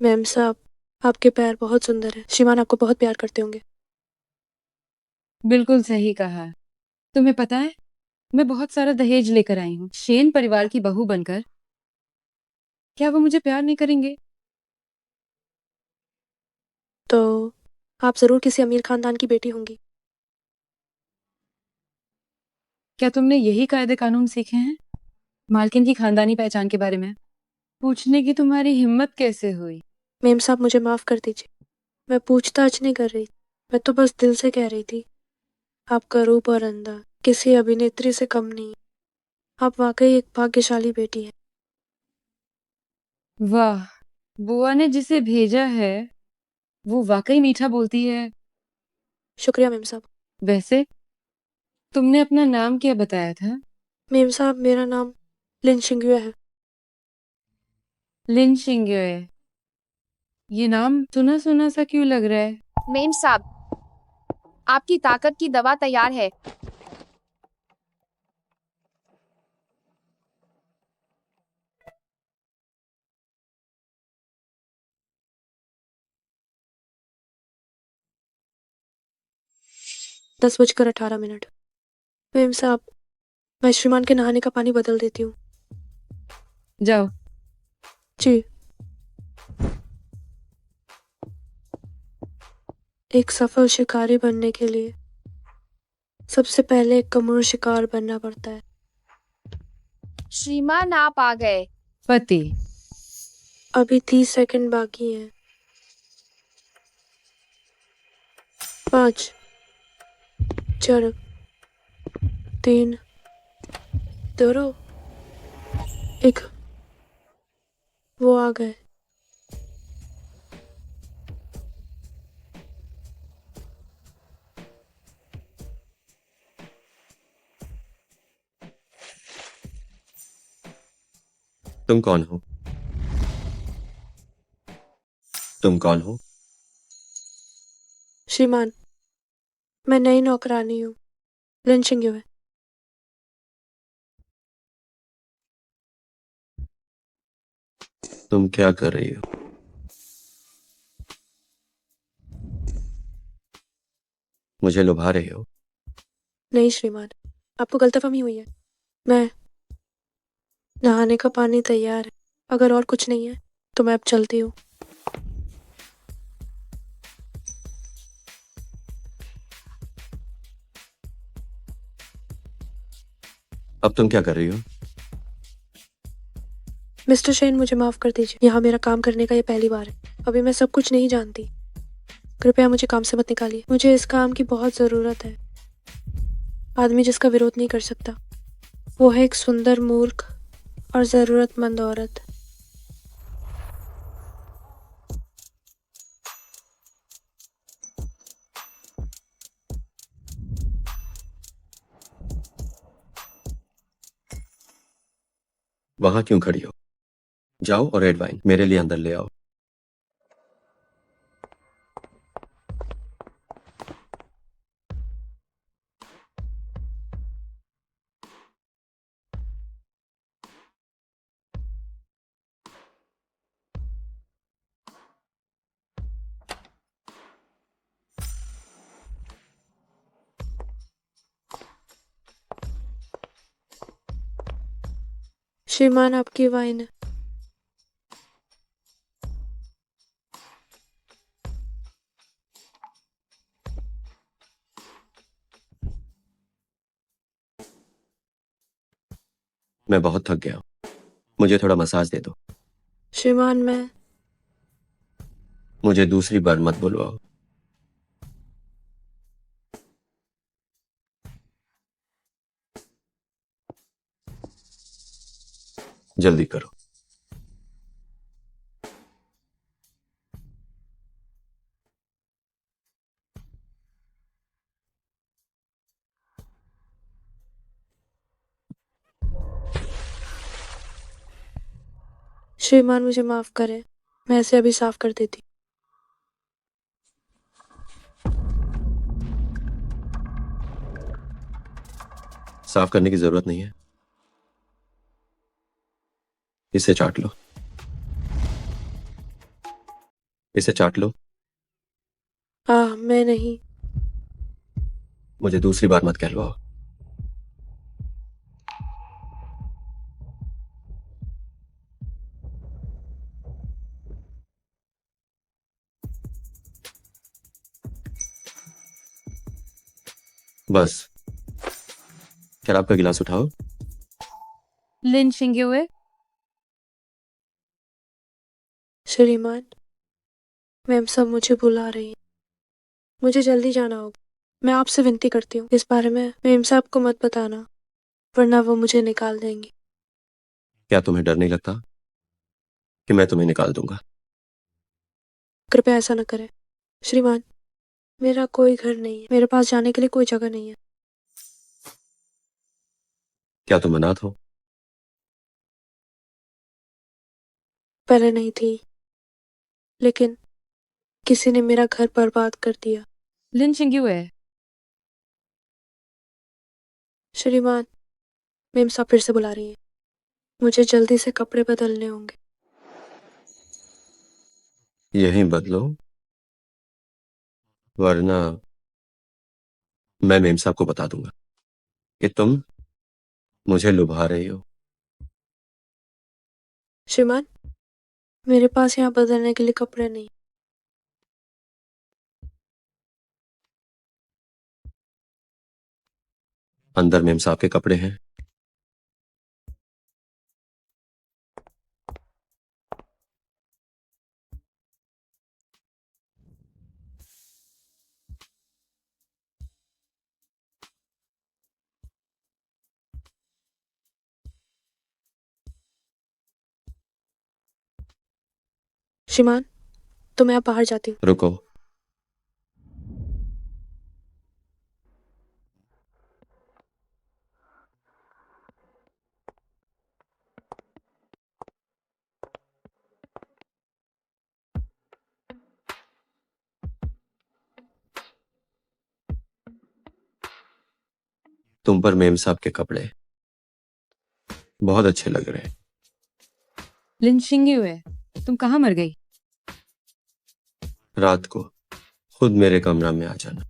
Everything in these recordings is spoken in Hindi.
मैम साहब, आपके पैर बहुत सुंदर है। श्रीमान आपको बहुत प्यार करते होंगे। बिल्कुल सही कहा। तुम्हें पता है, मैं बहुत सारा दहेज लेकर आई हूँ शेन परिवार की बहू बनकर। क्या वो मुझे प्यार नहीं करेंगे? तो आप जरूर किसी अमीर खानदान की बेटी होंगी। क्या तुमने यही कायदे कानून सीखे हैं मालकिन की खानदानी पहचान के बारे में? पूछने की तुम्हारी हिम्मत कैसे हुई? मैम साहब, मुझे माफ कर दीजिए। मैं पूछताछ नहीं कर रही, मैं तो बस दिल से कह रही थी, आपका रूप और अंदाज किसी अभिनेत्री से कम नहीं। आप वाकई एक भाग्यशाली बेटी हैं। वाह, बुआ ने जिसे भेजा है वो वाकई मीठा बोलती है। शुक्रिया मैम साहब। वैसे तुमने अपना नाम क्या बताया था? मैम साहब, मेरा नाम लिन शिंगुए है। लिन शिंग्योए। ये नाम सुना सुना सा क्यों लग रहा है? मेम साहब, आपकी ताकत की दवा तैयार है। दस बजकर 18 मिनट। मैम साहब, मैं श्रीमान के नहाने का पानी बदल देती हूँ। जाओ। जी। एक सफल शिकारी बनने के लिए सबसे पहले एक कमर शिकार बनना पड़ता है। श्रीमान आप आ गए। पति। अभी 30 सेकंड बाकी हैं। 5, 4, 3, 2, 1। वो आ गए। तुम कौन हो? तुम कौन हो? श्रीमान, मैं नई नौकरानी हूँ, लिन शिंगुए। तुम क्या कर रही हो? मुझे लुभा रही हो? नहीं श्रीमान, आपको गलतफहमी हुई है। मैं नहाने का पानी तैयार है। अगर और कुछ नहीं है तो मैं अब चलती हूँ। अब तुम क्या कर रही हो? मिस्टर शेन, मुझे माफ कर दीजिए। यहाँ मेरा काम करने का ये पहली बार है। अभी मैं सब कुछ नहीं जानती। कृपया मुझे काम से मत निकालिए। मुझे इस काम की बहुत जरूरत है। आदमी जिसका विरोध नहीं कर सकता, वो है एक सुंदर मूर्ख और जरूरतमंद औरत। वहां क्यों खड़ी हो? जाओ और रेड वाइन मेरे लिए अंदर ले आओ। श्रीमान, आपकी वाइन है। मैं बहुत थक गया हूं, मुझे थोड़ा मसाज दे दो। श्रीमान, मैं मुझे दूसरी बार मत बुलवाओ। जल्दी करो। श्रीमान, मुझे माफ करें। मैं इसे अभी साफ कर देती। साफ करने की जरूरत नहीं है, इसे चाट लो। इसे चाट लो। मैं नहीं। मुझे दूसरी बार मत कहलवाओ। बस शराब का गिलास उठाओ। लिन शिंग्युए, श्रीमान, मैम सब मुझे बुला रही हैं। मुझे जल्दी जाना होगा। मैं आपसे विनती करती हूँ, इस बारे में मैम साहब को मत बताना, वरना वो मुझे निकाल देंगी। क्या तुम्हें डर नहीं लगता कि मैं तुम्हें निकाल दूंगा? कृपया ऐसा न करें। श्रीमान, मेरा कोई घर नहीं है, मेरे पास जाने के लिए कोई जगह नहीं है। क्या तुम अनाथ हो? पहले नहीं थी, लेकिन किसी ने मेरा घर बर्बाद कर दिया। लिन शिंग्युए, श्रीमान, मैम साहब फिर से बुला रही हैं। मुझे जल्दी से कपड़े बदलने होंगे। यहीं बदलो, वरना मैं मेम साहब को बता दूंगा कि तुम मुझे लुभा रही हो। श्रीमान, मेरे पास यहाँ बदलने के लिए कपड़े नहीं। अंदर मेम साहब के कपड़े हैं। श्रीमान, तो मैं अब बाहर जाती हूँ। रुको। तुम पर मेम साहब के कपड़े बहुत अच्छे लग रहे हैं। लिन शिंग्युए, तुम कहाँ मर गई? रात को खुद मेरे कमरा में आ जाना।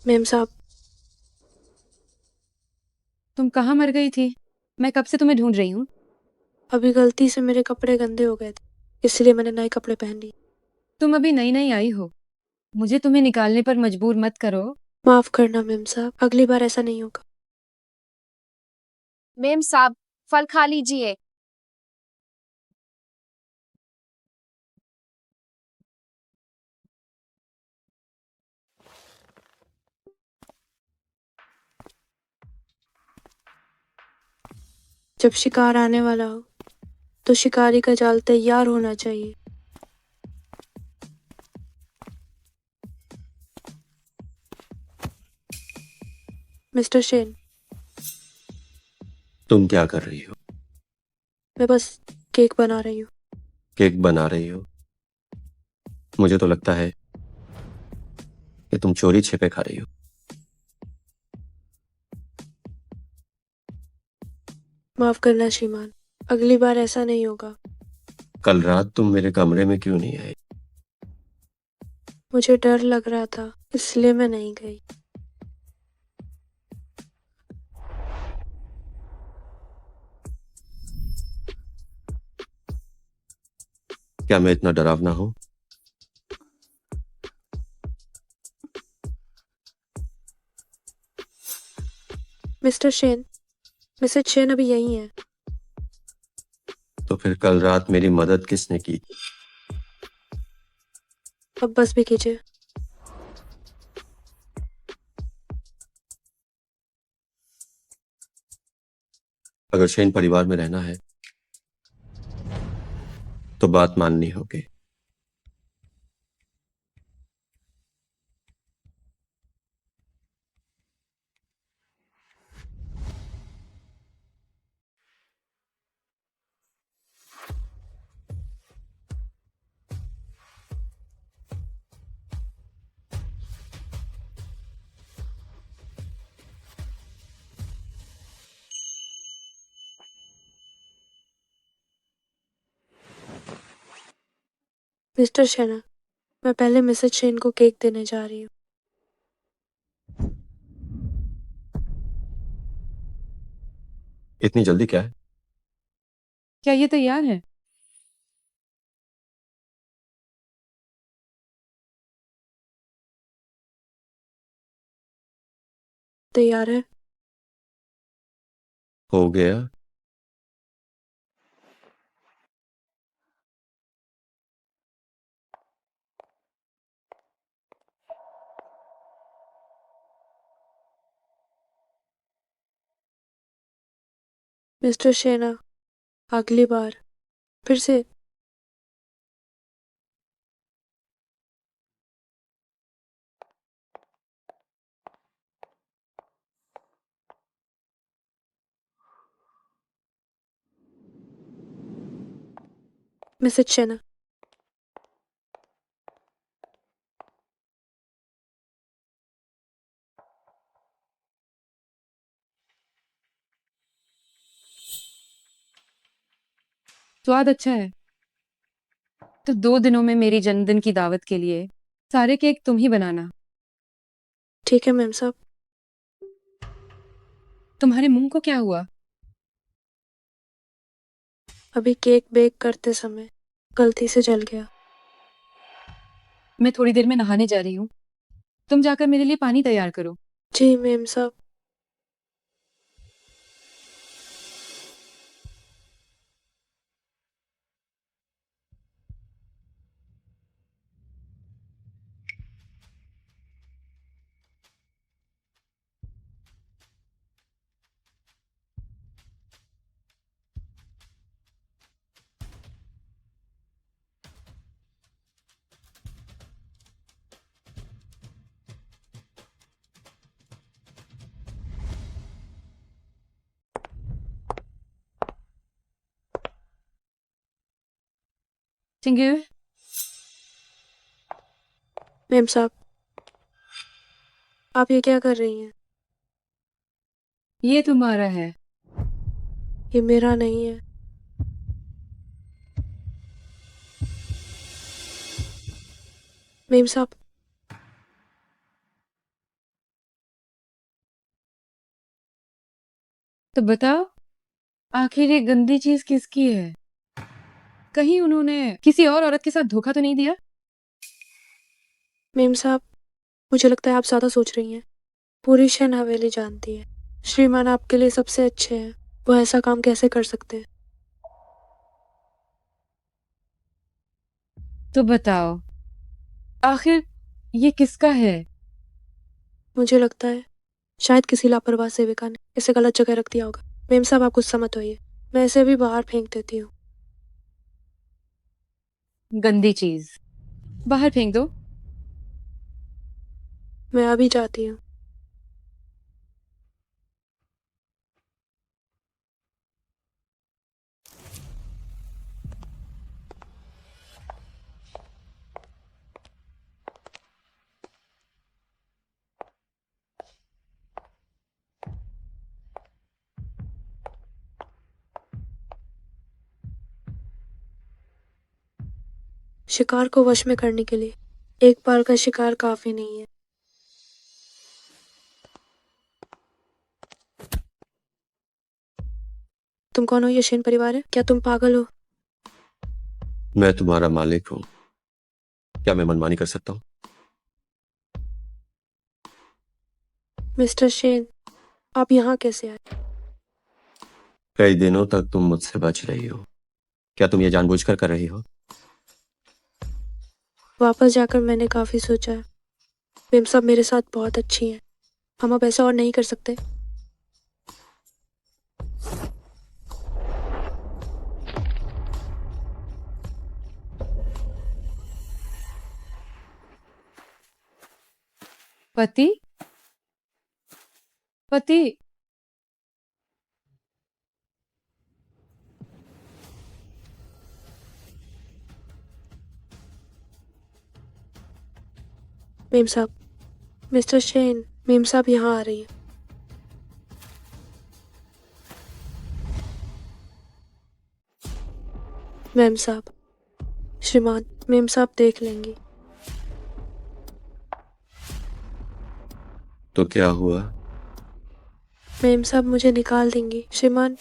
मैम साहब, तुम कहाँ मर गई थी? मैं कब से तुम्हें ढूंढ रही हूँ। अभी गलती से मेरे कपड़े गंदे हो गए थे, इसलिए मैंने नए कपड़े पहन लिए। तुम अभी नई नई आई हो, मुझे तुम्हें निकालने पर मजबूर मत करो। माफ करना मैम साहब, अगली बार ऐसा नहीं होगा। मेम साहब, फल खा लीजिए। जब शिकार आने वाला हो, तो शिकारी का जाल तैयार होना चाहिए। मिस्टर शेन, तुम क्या कर रही हो? मैं बस केक बना रही हूँ। केक बना रही हो? मुझे तो लगता है कि तुम चोरी छिपे खा रही हो। माफ करना श्रीमान, अगली बार ऐसा नहीं होगा। कल रात तुम मेरे कमरे में क्यों नहीं आई? मुझे डर लग रहा था, इसलिए मैं नहीं गई। क्या मैं इतना डरावना हूं? मिस्टर शेन, मिसेज शेन अभी यहीं है। तो फिर कल रात मेरी मदद किसने की? अब बस भी कीजिए। अगर शेन परिवार में रहना है तो बात माननी होगी। मिस्टर शेना, मैं पहले मिसेज शेन को केक देने जा रही हूँ। इतनी जल्दी क्या है? क्या ये तैयार है? तैयार है? हो गया। मिस्टर शेना, अगली बार फिर से। मिसेज शेना, स्वाद अच्छा है। तो 2 दिनों में मेरी जन्मदिन की दावत के लिए सारे केक तुम ही बनाना। ठीक है मैम साहब। तुम्हारे मुंह को क्या हुआ? अभी केक बेक करते समय गलती से जल गया। मैं थोड़ी देर में नहाने जा रही हूँ। तुम जाकर मेरे लिए पानी तैयार करो। जी मैम साहब। चिंगू, मैम साहब, आप ये क्या कर रही हैं? ये तुम्हारा है। ये मेरा नहीं है। मैम साहब, तो बताओ, आखिर ये गंदी चीज किसकी है? कहीं उन्होंने किसी और औरत के साथ धोखा तो नहीं दिया? मैम साहब, मुझे लगता है आप ज्यादा सोच रही हैं। पूरी शन हवेली जानती है श्रीमान आपके लिए सबसे अच्छे हैं। वो ऐसा काम कैसे कर सकते हैं? तो बताओ, आखिर ये किसका है? मुझे लगता है शायद किसी लापरवाह सेविका ने इसे गलत जगह रख दिया होगा। मैम साहब, आप गुस्सा मत होइए। मैं इसे अभी बाहर फेंक देती हूँ। गंदी चीज बाहर फेंक दो। मैं अभी जाती हूँ। शिकार को वश में करने के लिए एक बार का शिकार काफी नहीं है। तुम कौन हो? ये शेन परिवार है? क्या तुम पागल हो? मैं तुम्हारा मालिक हूं। क्या मैं मनमानी कर सकता हूं? मिस्टर शेन, आप यहाँ कैसे आए? कई दिनों तक तुम मुझसे बच रही हो। क्या तुम ये जानबूझकर कर रही हो? वापस जाकर मैंने काफी सोचा है। मैम साहब मेरे साथ बहुत अच्छी हैं। हम अब ऐसा और नहीं कर सकते। पति पति मेम साहब, मिस्टर शेन, मेम साहब यहाँ आ रही है। मेम साहब, श्रीमान, मेम साहब देख लेंगी। तो क्या हुआ? मेम साहब मुझे निकाल देंगी, श्रीमान।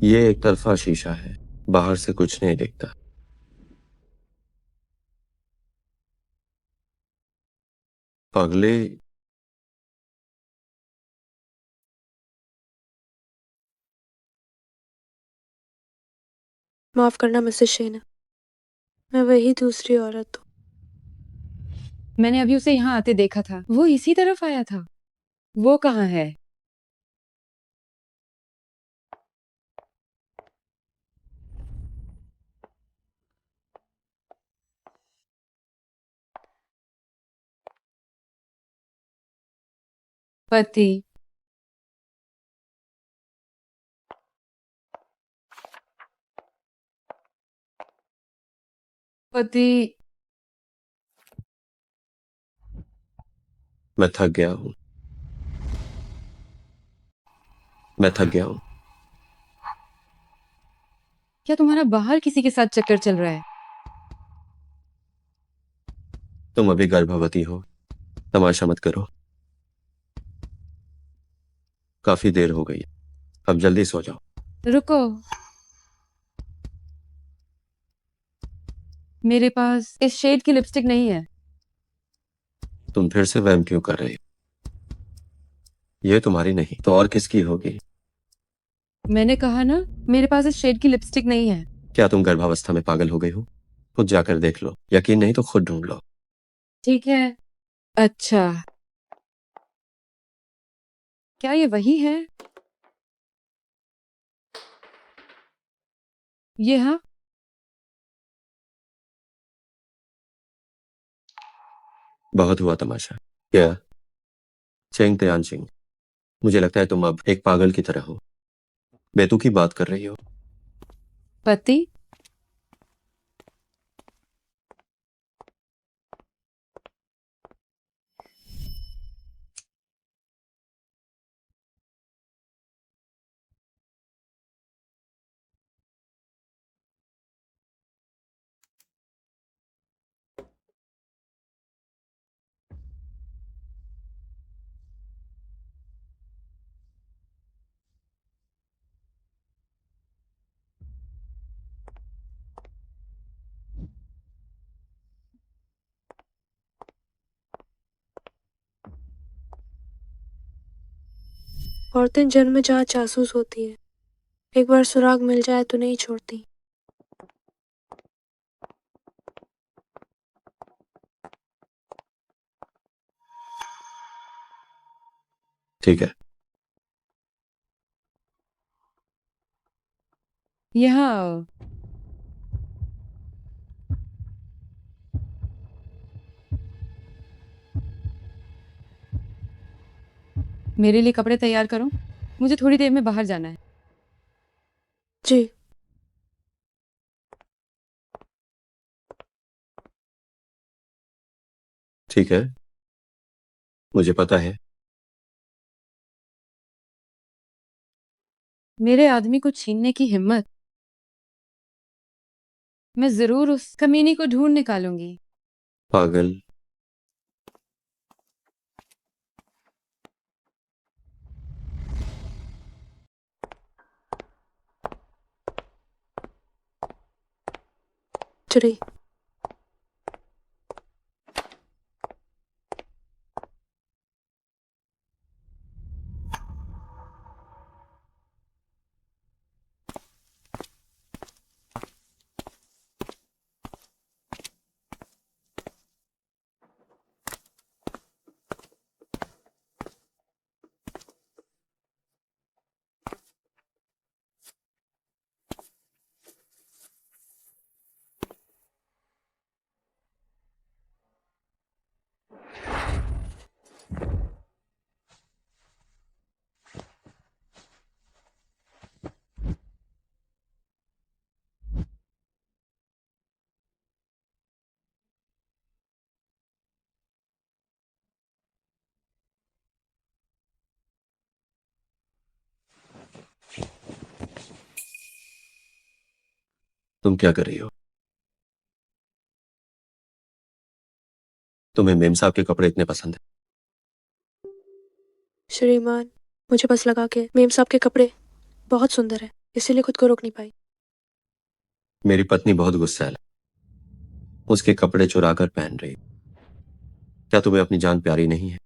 ये एक तरफा शीशा है, बाहर से कुछ नहीं दिखता। पगले, माफ करना मिसेस शेन, मैं वही दूसरी औरत हूँ। मैंने अभी उसे यहाँ आते देखा था, वो इसी तरफ आया था। वो कहाँ है? पति पति मैं थक गया हूं। मैं थक गया हूं। क्या तुम्हारा बाहर किसी के साथ चक्कर चल रहा है? तुम अभी गर्भवती हो, तमाशा मत करो। काफी देर हो गई, अब जल्दी सो जाओ। रुको, मेरे पास इस शेड की लिपस्टिक नहीं है। तुम फिर से वहम क्यों कर रही हो? ये तुम्हारी नहीं तो और किसकी होगी? मैंने कहा ना, मेरे पास इस शेड की लिपस्टिक नहीं है। क्या तुम गर्भावस्था में पागल हो गई हो? खुद जाकर देख लो, यकीन नहीं तो खुद ढूंढ लो। ठीक है। अच्छा, क्या ये वही है? ये हाँ। बहुत हुआ तमाशा। क्या चेंग तयान चिंग, मुझे लगता है तुम अब एक पागल की तरह हो, बेतुकी बात कर रही हो। पति औरतें जन्मजात जासूस होती हैं, एक बार सुराग मिल जाए तो नहीं छोड़ती। ठीक है, यहाँ आओ। मेरे लिए कपड़े तैयार करो, मुझे थोड़ी देर में बाहर जाना है। जी। ठीक है, मुझे पता है। मेरे आदमी को छीनने की हिम्मत, मैं जरूर उस कमीनी को ढूंढ निकालूंगी। पागल। चुरी। तुम क्या कर रही हो? तुम्हें मेम साहब के कपड़े इतने पसंद है? श्रीमान, मुझे बस लगा कि मेम साहब के कपड़े बहुत सुंदर है, इसीलिए खुद को रोक नहीं पाई। मेरी पत्नी बहुत गुस्सैल है, उसके कपड़े चुरा कर पहन रही। क्या तुम्हें अपनी जान प्यारी नहीं है?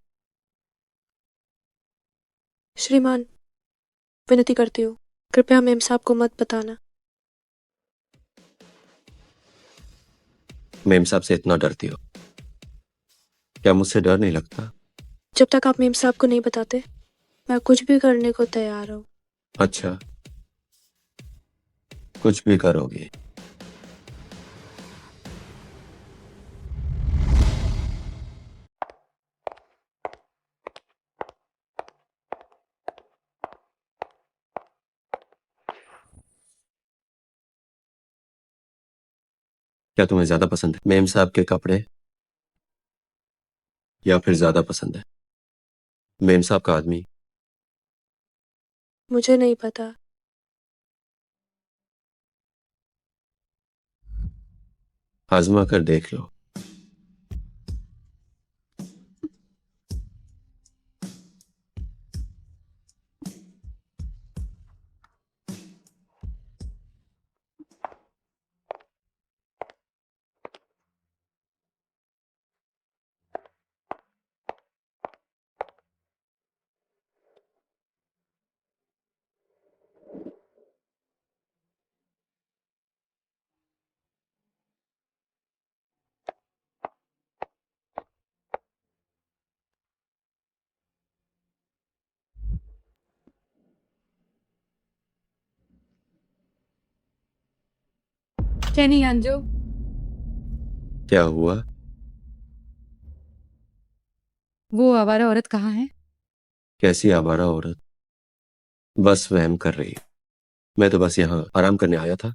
श्रीमान, विनती करती हूँ, कृपया मेम साहब को मत बताना। मेम साहब से इतना डरती हो? क्या मुझसे डर नहीं लगता? जब तक आप मेम साहब को नहीं बताते, मैं कुछ भी करने को तैयार हूँ। अच्छा, कुछ भी करोगी? क्या तुम्हें ज्यादा पसंद है मेम साहब के कपड़े, या फिर ज्यादा पसंद है मेम साहब का आदमी? मुझे नहीं पता। आजमा कर देख लो। चैनी अंजू, क्या हुआ? वो आवारा औरत कहाँ है? कैसी आवारा औरत? बस वहम कर रही। मैं तो बस यहाँ आराम करने आया था।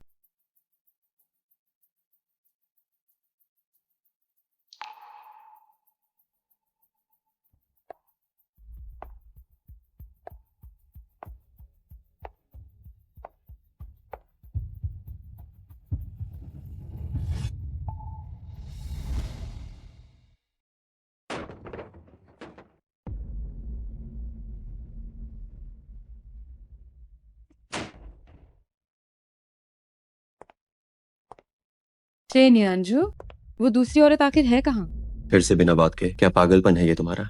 चैनी अंजू, वो दूसरी औरत आखिर है कहाँ? फिर से बिना बात के, क्या पागलपन है ये तुम्हारा?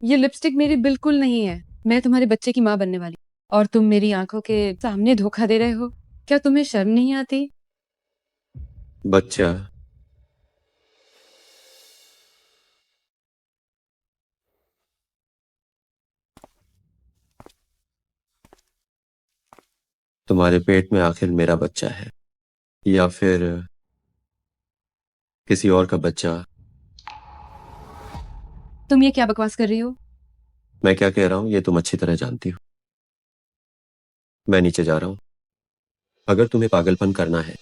ये लिपस्टिक मेरी बिल्कुल नहीं है। मैं तुम्हारे बच्चे की माँ बनने वाली, और तुम मेरी आंखों के सामने धोखा दे रहे हो। क्या तुम्हें शर्म नहीं आती? बच्चा? तुम्हारे पेट में आखिर मेरा बच्चा है, या फिर किसी और का बच्चा? तुम ये क्या बकवास कर रही हो? मैं क्या कह रहा हूं ये तुम अच्छी तरह जानती हो। मैं नीचे जा रहा हूं। अगर तुम्हें पागलपन करना है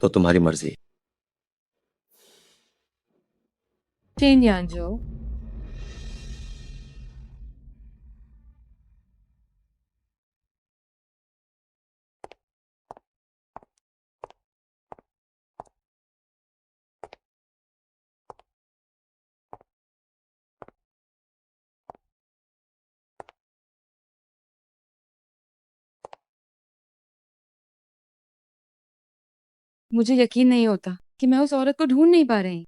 तो तुम्हारी मर्जी। चैनी अंजू, मुझे यकीन नहीं होता कि मैं उस औरत को ढूंढ नहीं पा रही।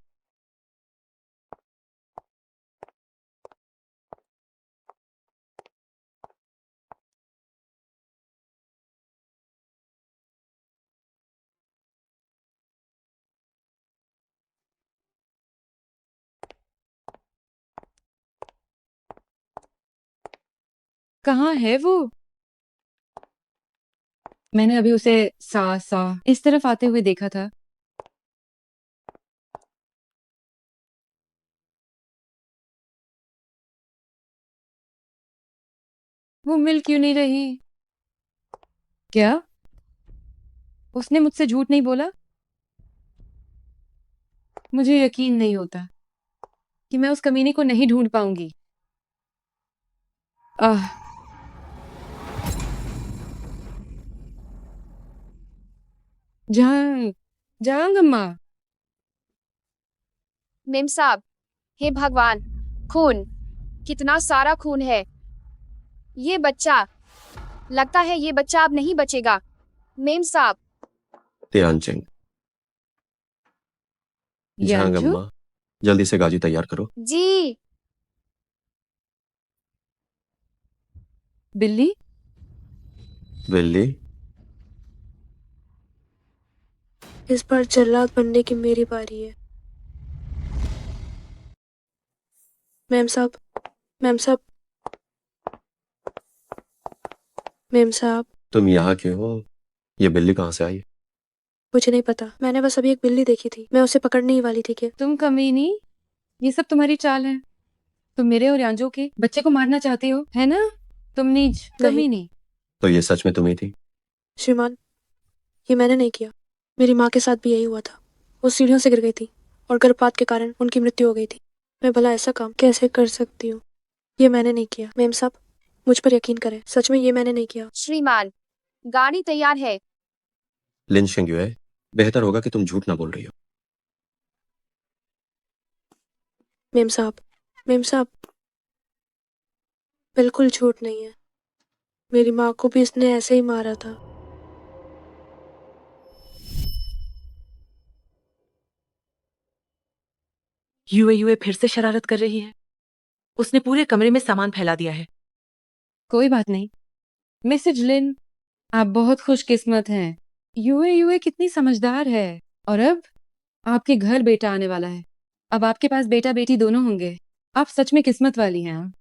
कहाँ है वो? मैंने अभी उसे सा सा इस तरफ आते हुए देखा था। वो मिल क्यों नहीं रही? क्या उसने मुझसे झूठ नहीं बोला? मुझे यकीन नहीं होता कि मैं उस कमीने को नहीं ढूंढ पाऊंगी। आह, जहां जहां अम्मा। मेम साहब, हे भगवान, खून, कितना सारा खून है। ये बच्चा, लगता है ये बच्चा अब नहीं बचेगा। मेम साहब, त्यानचेंग, झांग यांचू। अम्मा, जल्दी से गाजी तैयार करो। जी। बिल्ली। बिल्ली, इस बार जल्लाद बनने की मेरी बारी है। मैम साहब, मैम साहब, मैम साहब, तुम यहाँ क्यों हो? ये बिल्ली कहाँ से आई? मुझे नहीं पता। मैंने बस अभी एक बिल्ली देखी थी, मैं उसे पकड़ने ही वाली थी कि तुम कमीनी, ये सब तुम्हारी चाल है। तुम मेरे और यांजो के बच्चे को मारना चाहती हो, है ना? तुम नीच नहीं। कमीनी। तो ये सच में तुम्ही थी? श्रीमान, ये मैंने नहीं किया। मेरी माँ के साथ भी यही हुआ था। वो सीढ़ियों से गिर गई थी और गर्भपात के कारण उनकी मृत्यु हो गई थी। मैं भला ऐसा काम कैसे कर सकती हूँ? ये मैंने नहीं किया। मैम साहब, मुझ पर यकीन करें, सच में ये मैंने नहीं किया। श्रीमान, गाड़ी तैयार है। लिन शेंगयुए, बेहतर होगा कि तुम झूठ ना बोल रही हो। मैम साहब, मैम साहब, बिल्कुल झूठ नहीं है। मेरी माँ को भी इसने ऐसे ही मारा था। यूए यूए फिर से शरारत कर रही है। उसने पूरे कमरे में सामान फैला दिया है। कोई बात नहीं मिसेज लिन, आप बहुत खुशकिस्मत हैं। यूए यूए कितनी समझदार है। और अब आपके घर बेटा आने वाला है। अब आपके पास बेटा बेटी दोनों होंगे। आप सच में किस्मत वाली हैं।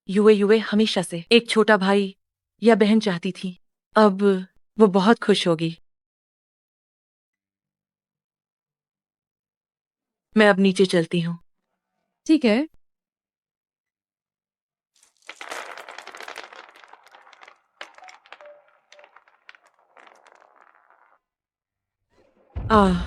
यूए यूए हमेशा से एक छोटा भाई या बहन चाहती थी। अब वो बहुत खुश होगी। मैं अब नीचे चलती हूँ। ठीक है। आह,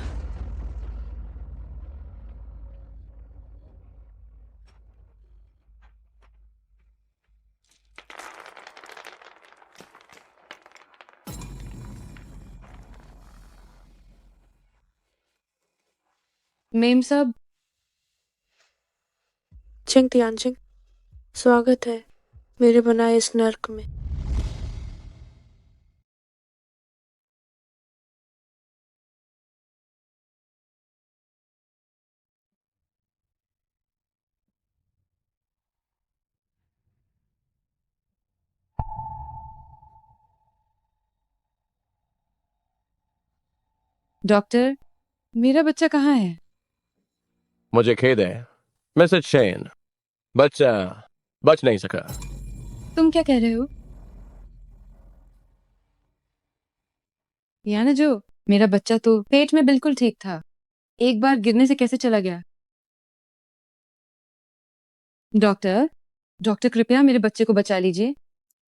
मेम साहब, चिंग तियानचिंग, स्वागत है मेरे बनाए इस नर्क में। डॉक्टर, मेरा बच्चा कहाँ है? मुझे खेद है मिसेज शेन, बच्चा बच नहीं सका। तुम क्या कह रहे हो? या ना जो, मेरा बच्चा तो पेट में बिल्कुल ठीक था। एक बार गिरने से कैसे चला गया? डॉक्टर, डॉक्टर कृपया मेरे बच्चे को बचा लीजिए।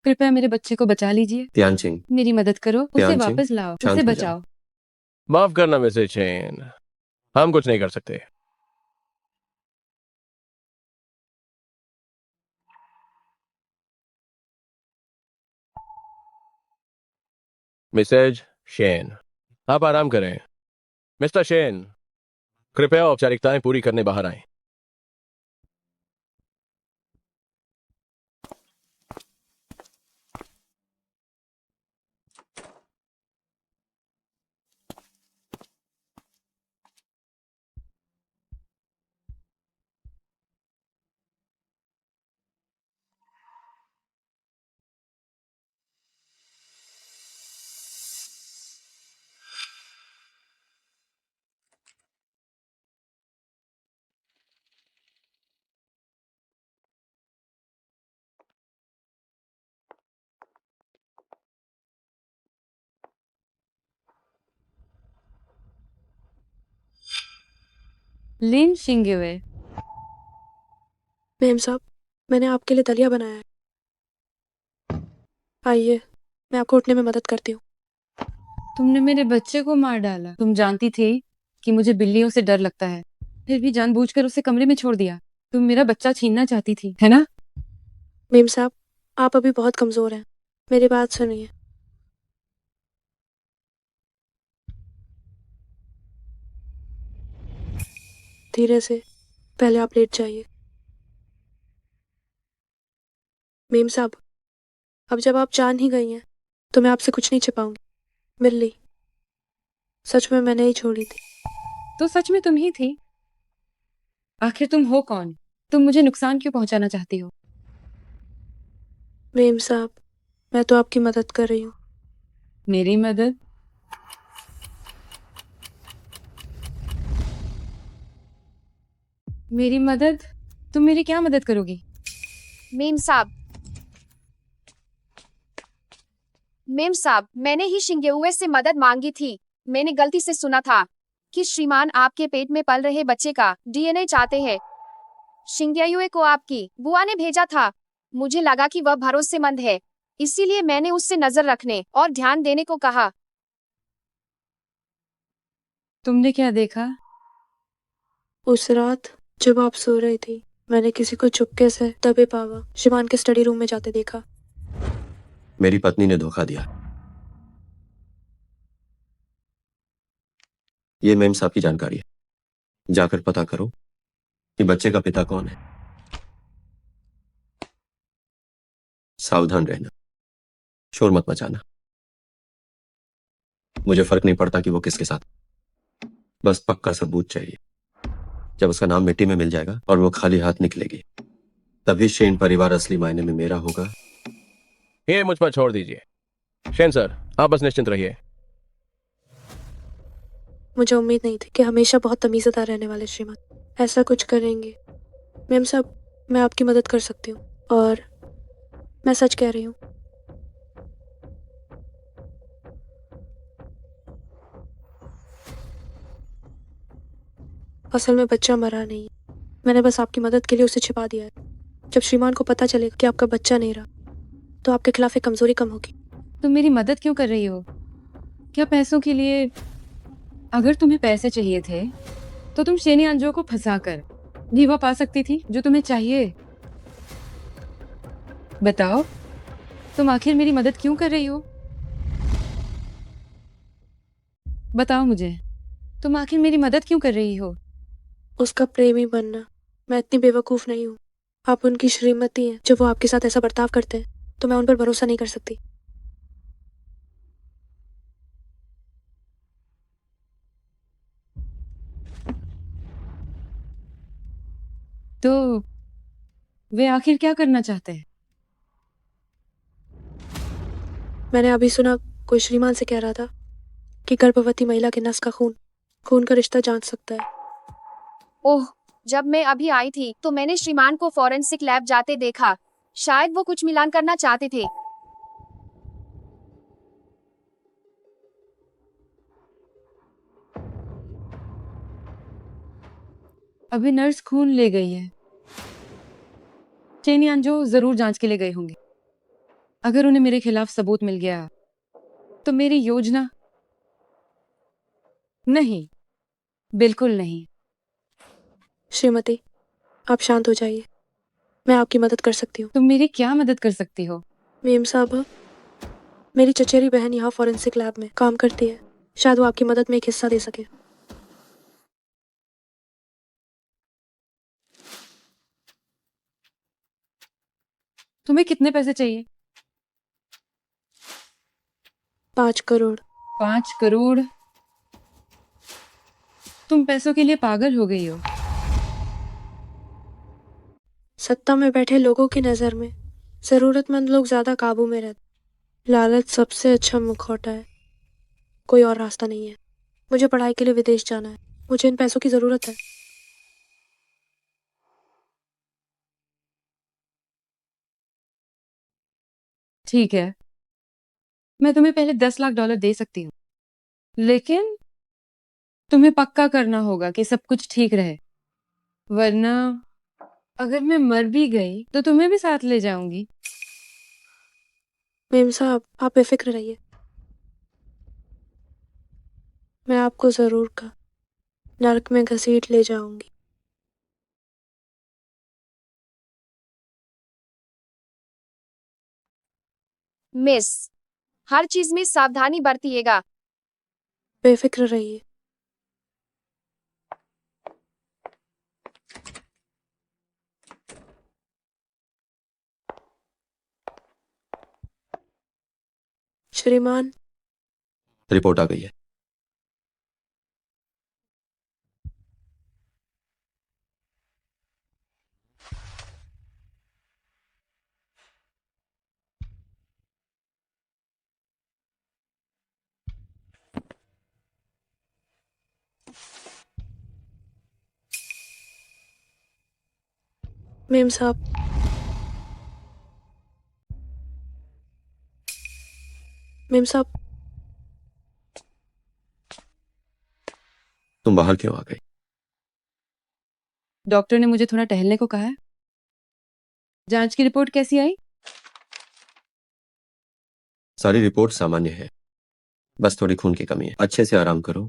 कृपया मेरे बच्चे को बचा लीजिए। त्यानचिंग, मेरी मदद करो, उसे त्यानचिंग, वापस लाओ, शांत उसे हो जाओ। बचाओ। माफ करना मिसेज शेन, हम कुछ नहीं कर सकते। मिसेज शेन, आप आराम करें। मिस्टर शेन, कृपया औपचारिकताएं पूरी करने बाहर आएं। लिन शिंगवे, मैम साहब, मैंने आपके लिए दलिया बनाया है। आइए, मैं आपको उठने में मदद करती हूँ। तुमने मेरे बच्चे को मार डाला। तुम जानती थी कि मुझे बिल्लियों से डर लगता है, फिर भी जानबूझकर उसे कमरे में छोड़ दिया। तुम मेरा बच्चा छीनना चाहती थी, है ना? मेम साहब, आप अभी बहुत कमजोर हैं। मेरी बात सुनिए। धीरे से, पहले आप लेट जाइए। मेम साहब, अब जब आप जान ही गई हैं तो मैं आपसे कुछ नहीं छिपाऊंगी। मिल्ली, सच में मैंने ही छोड़ी थी। तो सच में तुम ही थी? आखिर तुम हो कौन? तुम मुझे नुकसान क्यों पहुंचाना चाहती हो? मेम साहब, मैं तो आपकी मदद कर रही हूँ। मेरी मदद? मेरी मदद? तुम मेरी क्या मदद करोगी? मेम साहब, मेम साहब, मैंने ही शिंगेउए से मदद मांगी थी। मैंने गलती से सुना था कि श्रीमान आपके पेट में पल रहे बच्चे का डीएनए चाहते हैं। शिंगेउए को आपकी बुआ ने भेजा था। मुझे लगा कि वह भरोसेमंद है, इसीलिए मैंने उससे नजर रखने और ध्यान देने को कहा। तुमने क्या देखा? उस रात जब आप सो रही थी, मैंने किसी को चुपके से दबे पावा शिवान के स्टडी रूम में जाते देखा। मेरी पत्नी ने धोखा दिया। ये मेम साहब की जानकारी है। जाकर पता करो कि बच्चे का पिता कौन है। सावधान रहना, शोर मत मचाना। मुझे फर्क नहीं पड़ता कि वो किसके साथ, बस पक्का सबूत चाहिए। जब उसका नाम मिट्टी में मिल जाएगा और वो खाली हाथ निकलेगी, तभी शेन परिवार असली मायने में मेरा होगा। ये मुझ पर छोड़ दीजिए। शेन सर, आप बस निश्चिंत रहिए। मुझे उम्मीद नहीं थी कि हमेशा बहुत तमीज़दार रहने वाले श्रीमान ऐसा कुछ करेंगे। मेम साहब, मैं आपकी मदद कर सकती हूँ और मैं सच कह रही हूँ। असल में बच्चा मरा नहीं है। मैंने बस आपकी मदद के लिए उसे छिपा दिया है। जब श्रीमान को पता चलेगा कि आपका बच्चा नहीं रहा, तो आपके खिलाफ एक कमजोरी कम होगी। तुम मेरी मदद क्यों कर रही हो? क्या पैसों के लिए? अगर तुम्हें पैसे चाहिए थे तो तुम शेनी अंजो को फंसाकर भी वो पा सकती थी जो तुम्हें चाहिए। बताओ, तुम आखिर मेरी मदद क्यों कर रही हो? बताओ मुझे, तुम आखिर मेरी मदद क्यों कर रही हो? उसका प्रेमी बनना। मैं इतनी बेवकूफ़ नहीं हूँ। आप उनकी श्रीमती हैं। जब वो आपके साथ ऐसा बर्ताव करते हैं तो मैं उन पर भरोसा नहीं कर सकती। तो वे आखिर क्या करना चाहते हैं? मैंने अभी सुना कोई श्रीमान से कह रहा था कि गर्भवती महिला के नस का खून खून का रिश्ता जांच सकता है। ओह, जब मैं अभी आई थी तो मैंने श्रीमान को फॉरेंसिक लैब जाते देखा। शायद वो कुछ मिलान करना चाहते थे। अभी नर्स खून ले गई है। चेनी अंजो जरूर जांच के लिए गए होंगे। अगर उन्हें मेरे खिलाफ सबूत मिल गया तो मेरी योजना? नहीं, बिल्कुल नहीं। श्रीमती, आप शांत हो जाइए। मैं आपकी मदद कर सकती हूँ। तुम मेरी क्या मदद कर सकती हो? मेम साहब, मेरी चचेरी बहन यहाँ फॉरेंसिक लैब में काम करती है। शायद वो आपकी मदद में एक हिस्सा दे सके। तुम्हें कितने पैसे चाहिए? 5 करोड़। 5 करोड़? तुम पैसों के लिए पागल हो गई हो। सत्ता में बैठे लोगों की नज़र में ज़रूरतमंद लोग ज़्यादा काबू में रहते। लालच सबसे अच्छा मुखौटा है। कोई और रास्ता नहीं है। मुझे पढ़ाई के लिए विदेश जाना है। मुझे इन पैसों की ज़रूरत है। ठीक है, मैं तुम्हें पहले 10 लाख डॉलर दे सकती हूँ, लेकिन तुम्हें पक्का करना होगा कि सब कुछ ठीक रहे, वरना अगर मैं मर भी गई तो तुम्हें भी साथ ले जाऊंगी। मेम साहब, आप बेफिक्र रहिए। मैं आपको ज़रूर का नर्क में घसीट ले जाऊंगी। मिस, हर चीज में सावधानी बरतिएगा। बेफिक्र रहिए। श्रीमान, रिपोर्ट आ गई है। मेम साहब, मेम साहब, तुम बाहर क्यों आ गई? डॉक्टर ने मुझे थोड़ा टहलने को कहा है। जांच की रिपोर्ट कैसी आई? सारी रिपोर्ट सामान्य है, बस थोड़ी खून की कमी है। अच्छे से आराम करो,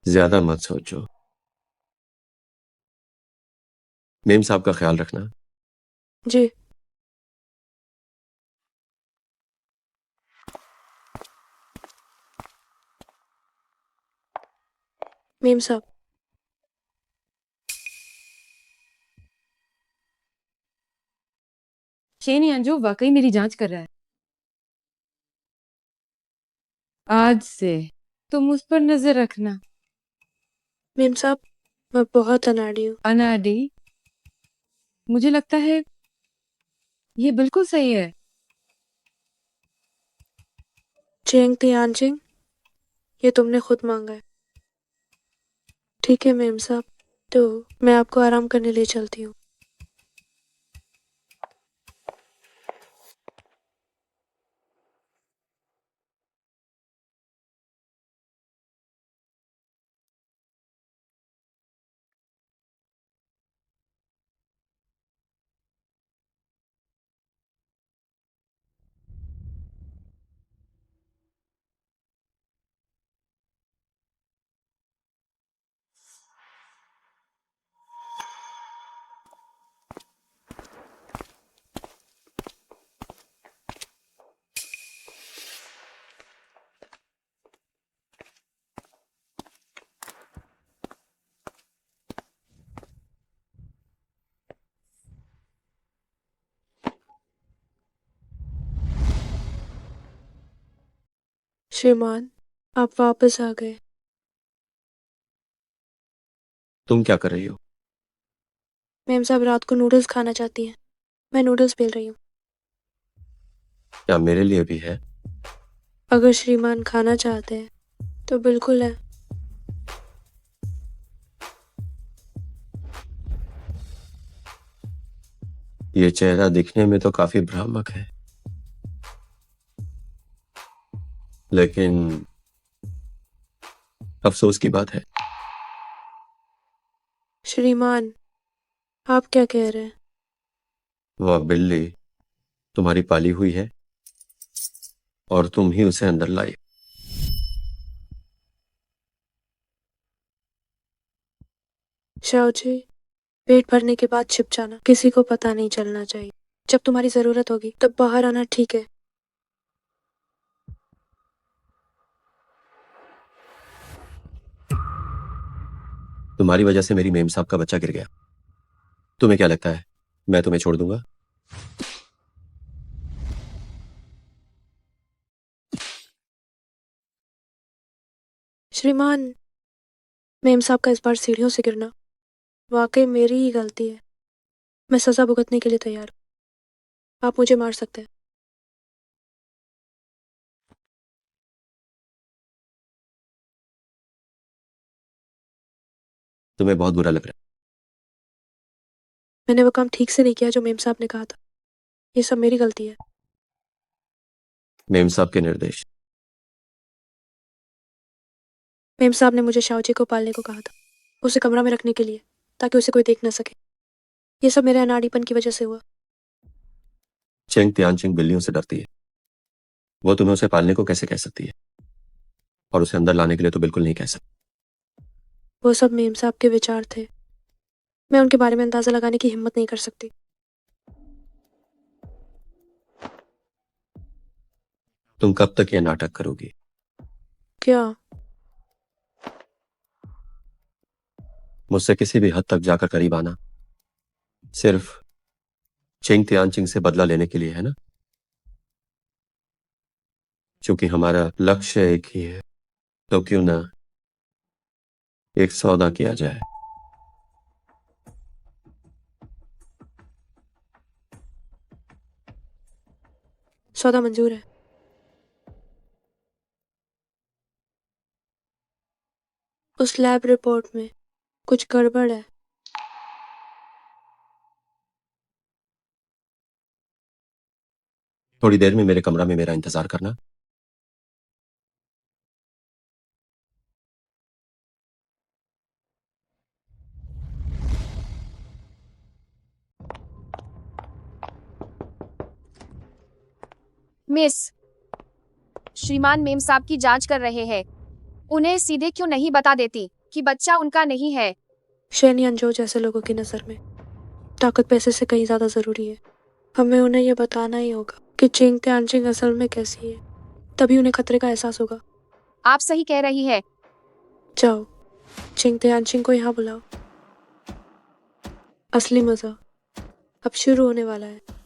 ज्यादा मत सोचो। मेम साहब का ख्याल रखना। जी। मेम साहब, शेन अंजू वाकई मेरी जांच कर रहा है। आज से तुम उस पर नजर रखना। मेम साहब, मैं बहुत अनाड़ी हूँ। अनाडी? मुझे लगता है ये बिल्कुल सही है। चेंग तियानचिंग, ये तुमने खुद मांगा है। ठीक है मेम साहब, तो मैं आपको आराम करने ले चलती हूँ। श्रीमान, आप वापस आ गए। तुम क्या कर रही हो? मेम साहब रात को नूडल्स खाना चाहती हैं। मैं नूडल्स बेल रही हूँ। क्या मेरे लिए भी है? अगर श्रीमान खाना चाहते हैं तो बिल्कुल है। ये चेहरा दिखने में तो काफी भ्रामक है, लेकिन अफसोस की बात है। श्रीमान, आप क्या कह रहे हैं? वह बिल्ली तुम्हारी पाली हुई है और तुम ही उसे अंदर लाई। शाओ जी, पेट भरने के बाद छिप जाना किसी को पता नहीं चलना चाहिए। जब तुम्हारी जरूरत होगी तब बाहर आना, ठीक है? तुम्हारी वजह से मेरी मेम साहब का बच्चा गिर गया। तुम्हें क्या लगता है मैं तुम्हें छोड़ दूंगा? श्रीमान, मेम साहब का इस बार सीढ़ियों से गिरना वाकई मेरी ही गलती है। मैं सजा भुगतने के लिए तैयार हूँ। आप मुझे मार सकते हैं। तुम्हें बहुत बुरा लग रहा मैंने वो काम ठीक से नहीं किया जो मेम साहब ने कहा था। ये सब मेरी गलती है। है। मेम साहब के निर्देश। मेम साहब ने मुझे शाओ जी को पालने को कहा था, उसे कमरा में रखने के लिए, ताकि उसे कोई देख न सके। ये सब मेरे अनाड़ीपन की वजह से हुआ। चेंग तियानचिंग बिल्लियों से डरती है। वो तुम्हें उसे पालने को कैसे कह सकती है, और उसे अंदर लाने के लिए तो बिल्कुल नहीं कह सकती। वो सब मेम साहब के विचार थे। मैं उनके बारे में अंदाजा लगाने की हिम्मत नहीं कर सकती। तुम कब तक ये नाटक करोगी? क्या? मुझसे किसी भी हद तक जाकर करीब आना सिर्फ चेंग तियानचिंग से बदला लेने के लिए है ना? क्योंकि हमारा लक्ष्य एक ही है, तो क्यों ना एक सौदा किया जाए। सौदा मंजूर है। उस लैब रिपोर्ट में कुछ गड़बड़ है। थोड़ी देर में मेरे कमरा में मेरा इंतजार करना। मिस, श्रीमान मेम साहब की जांच कर रहे हैं। उन्हें सीधे क्यों नहीं बता देती कि बच्चा उनका नहीं है? शेन यंजो जैसे लोगों की नज़र में ताकत पैसे से कहीं ज़्यादा ज़रूरी है। हमें उन्हें यह बताना ही होगा कि चिंग त्यानचिंग असल में कैसी है, तभी उन्हें खतरे का एहसास होगा। आप सही कह रही है। जाओ, चिंग त्यानचिंग को यहाँ बुलाओ। असली मज़ा अब शुरू होने वाला है।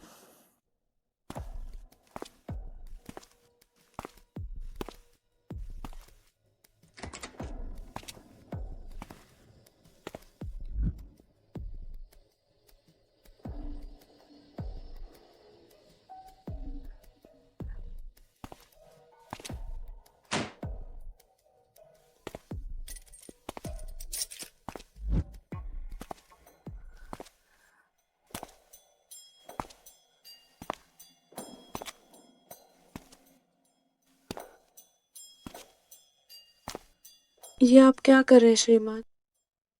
ये आप क्या कर रहे हैं श्रीमान?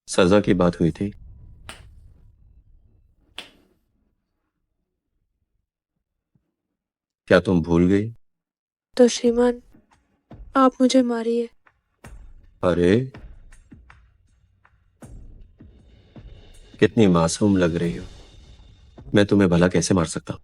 सजा की बात हुई थी। क्या तुम भूल गई? तो श्रीमान, आप मुझे मारिए। अरे, कितनी मासूम लग रही हो। मैं तुम्हें भला कैसे मार सकता हूं?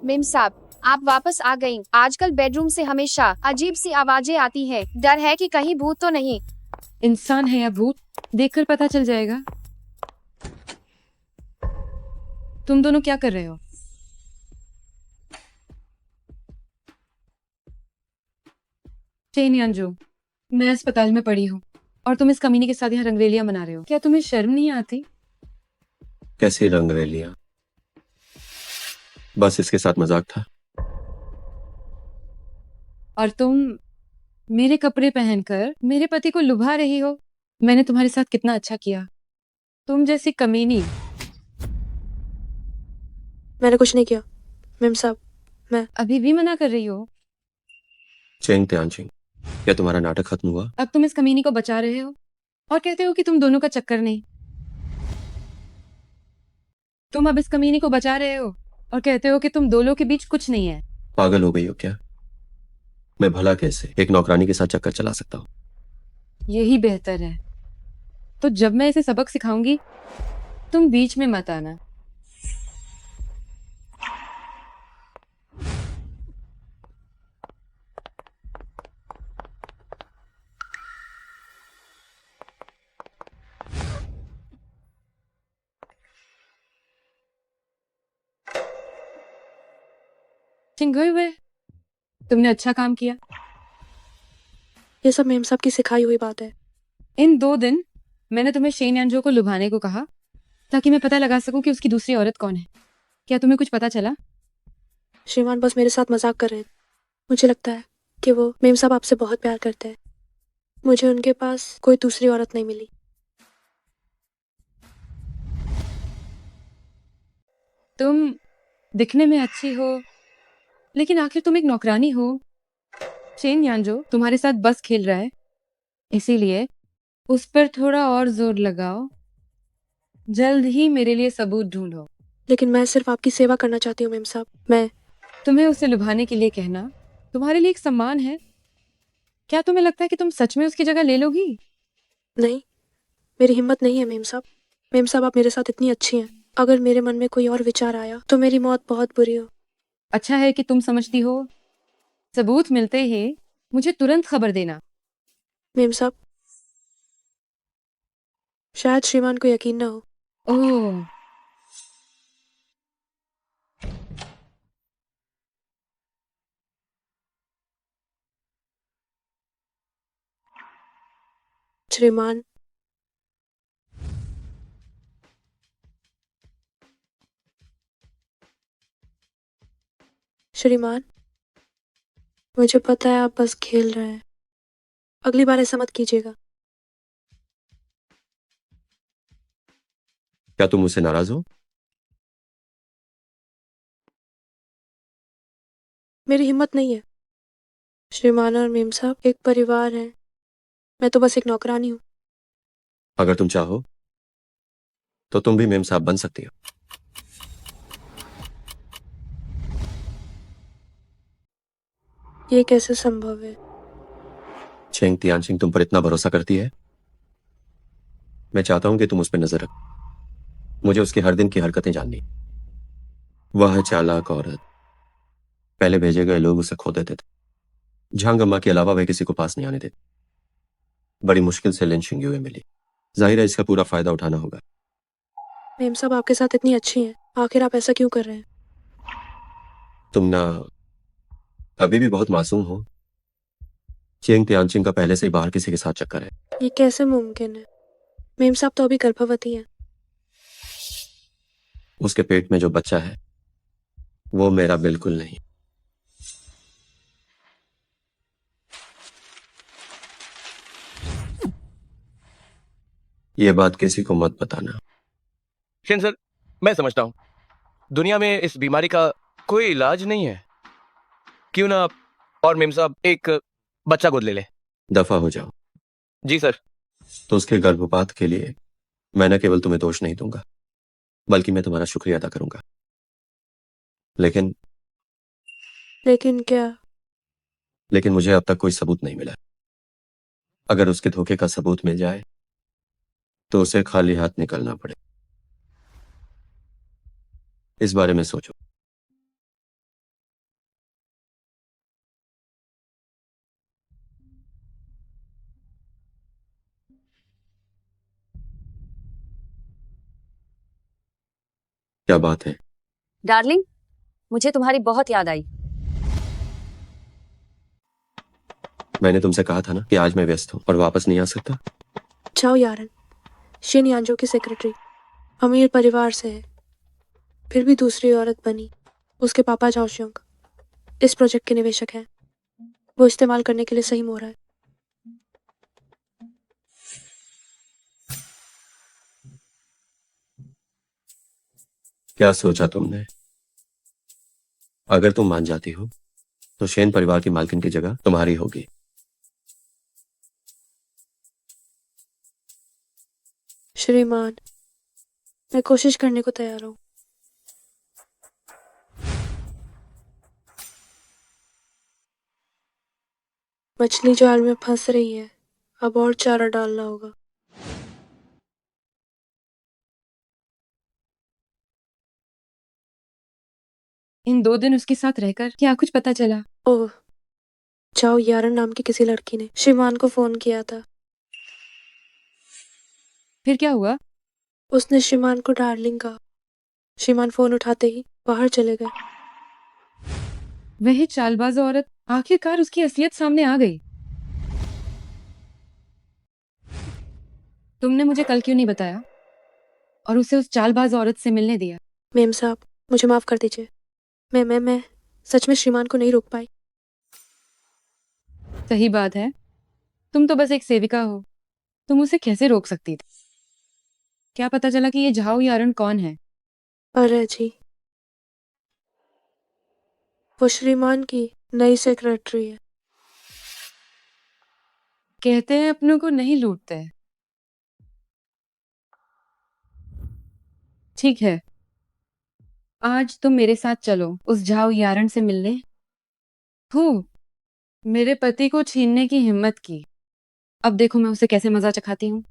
मेम साहब, आप वापस आ गईं। आजकल बेडरूम से हमेशा अजीब सी आवाजें आती हैं। डर है कि कहीं भूत तो नहीं? इंसान है या भूत, देखकर पता चल जाएगा। तुम दोनों क्या कर रहे हो? चेन अंजू, मैं अस्पताल में पड़ी हूँ और तुम इस कमीने के साथ यहाँ रंगरेलियां मना रहे हो। क्या तुम्हें शर्म नहीं आती? कैसी रंगरेलियां? बस इसके साथ मजाक था। और तुम मेरे कपड़े पहनकर मेरे पति को लुभा रही हो। मैंने तुम्हारे साथ कितना अच्छा किया। तुम जैसी कमीनी। मैंने कुछ नहीं किया मेम साहब। मैं अभी भी मना कर रही हो? चेंग त्यानचिंग, क्या तुम्हारा नाटक खत्म हुआ? अब तुम इस कमीनी को बचा रहे हो और कहते हो कि तुम दोनों का चक्कर नहीं। तुम अब इस कमीनी को बचा रहे हो और कहते हो कि तुम दोनों के बीच कुछ नहीं है। पागल हो गई हो क्या? मैं भला कैसे एक नौकरानी के साथ चक्कर चला सकता हूँ? यही बेहतर है। तो जब मैं इसे सबक सिखाऊंगी, तुम बीच में मत आना। चिंगुई हुए, तुमने अच्छा काम किया। ये सब मेम साहब की सिखाई हुई बात है। इन 2 दिन मैंने तुम्हें शेन यांजो को लुभाने को कहा ताकि मैं पता लगा सकूं कि उसकी दूसरी औरत कौन है। क्या तुम्हें कुछ पता चला? श्रीमान बस मेरे साथ मजाक कर रहे हैं। मुझे लगता है कि वो मेम साहब आपसे बहुत प्यार करते हैं। मुझे उनके पास कोई दूसरी औरत नहीं मिली। तुम दिखने में अच्छी हो, लेकिन आखिर तुम एक नौकरानी हो। शेन यांजो तुम्हारे साथ बस खेल रहा है, इसीलिए उस पर थोड़ा और जोर लगाओ। जल्द ही मेरे लिए सबूत ढूंढो। लेकिन मैं सिर्फ आपकी सेवा करना चाहती हूँ मेम साहब। मैं तुम्हें उसे लुभाने के लिए कहना तुम्हारे लिए एक सम्मान है। क्या तुम्हें लगता है कि तुम सच में उसकी जगह ले लोगी? नहीं, मेरी हिम्मत नहीं है मेम साहब। मेम साहब, आप मेरे साथ इतनी अच्छी हैं। अगर मेरे मन में कोई और विचार आया तो मेरी मौत बहुत बुरी हो। अच्छा है कि तुम समझती हो। सबूत मिलते ही मुझे तुरंत खबर देना। मेम साहब, शायद श्रीमान को यकीन ना हो। ओह, श्रीमान, श्रीमान, मुझे पता है आप बस खेल रहे हैं। अगली बार ऐसा मत कीजिएगा। क्या तुम मुझसे नाराज हो? मेरी हिम्मत नहीं है। श्रीमान और मेम साहब एक परिवार है। मैं तो बस एक नौकरानी हूँ। अगर तुम चाहो तो तुम भी मेम साहब बन सकती हो। ये कैसे संभव है? चेंग तियानचिंग तुम पर इतना भरोसा करती है। मैं चाहता हूं कि तुम उस पर नजर रखो। मुझे उसके हर दिन की हरकतें जाननी। वह है चालाक औरत। पहले भेजे गए लोग उसे खो देते थे। झांग अम्मा के अलावा वह किसी को पास नहीं आने देती। बड़ी मुश्किल से लिन शिंग्युए मिली। जाहिर है इसका पूरा फायदा उठाना होगा। मेम साहब आपके साथ इतनी अच्छी हैं, आखिर आप ऐसा क्यों कर रहे हैं? तुम ना अभी भी बहुत मासूम हो। चेंग तियानचिंग का पहले से ही बाहर किसी के साथ चक्कर है। ये कैसे मुमकिन है? मेम साहब तो अभी गर्भवती हैं। उसके पेट में जो बच्चा है वो मेरा बिल्कुल नहीं। ये बात किसी को मत बताना। शेन सर, मैं समझता हूँ दुनिया में इस बीमारी का कोई इलाज नहीं है। क्यों ना आप और मेम साहब एक बच्चा गोद ले ले। दफा हो जाओ। जी सर। तो उसके गर्भपात के लिए मैं न केवल तुम्हें दोष नहीं दूंगा बल्कि मैं तुम्हारा शुक्रिया अदा करूंगा। लेकिन लेकिन क्या? लेकिन मुझे अब तक कोई सबूत नहीं मिला। अगर उसके धोखे का सबूत मिल जाए तो उसे खाली हाथ निकलना पड़े। इस बारे में सोचो। क्या बात है? डार्लिंग, मुझे तुम्हारी बहुत याद आई। मैंने तुमसे कहा था ना कि आज मैं व्यस्त हूं और वापस नहीं आ सकता। चाओ यारन, शिन यानजो की सेक्रेटरी, अमीर परिवार से है, फिर भी दूसरी औरत बनी। उसके पापा जाओशोंग इस प्रोजेक्ट के निवेशक हैं। वो इस्तेमाल करने के लिए सही मोहरा है। क्या सोचा तुमने? अगर तुम मान जाती हो तो शेन परिवार की मालकिन की जगह तुम्हारी होगी। श्रीमान, मैं कोशिश करने को तैयार हूँ। मछली जाल में फंस रही है, अब और चारा डालना होगा। इन 2 दिन उसके साथ रहकर क्या कुछ पता चला? ओह, चाओ यारन नाम की किसी लड़की ने श्रीमान को फोन किया था। फिर क्या हुआ? उसने श्रीमान को डार्लिंग कहा। श्रीमान फोन उठाते ही बाहर चले गए। वह चालबाज औरत आखिरकार उसकी असलियत सामने आ गई। तुमने मुझे कल क्यों नहीं बताया और उसे उस चालबाज औरत से मिलने दिया? मेम साहब, मुझे माफ कर दीजिए। मैं सच में श्रीमान को नहीं रोक पाई। सही बात है, तुम तो बस एक सेविका हो। तुम उसे कैसे रोक सकती थी? क्या पता चला कि ये झाओ यारन कौन है? अरे जी, वो श्रीमान की नई सेक्रेटरी है। कहते हैं अपनों को नहीं लूटते। ठीक है, आज तुम मेरे साथ चलो उस झाओ यारन से मिलने। हो, मेरे पति को छीनने की हिम्मत की। अब देखो मैं उसे कैसे मजा चखाती हूँ।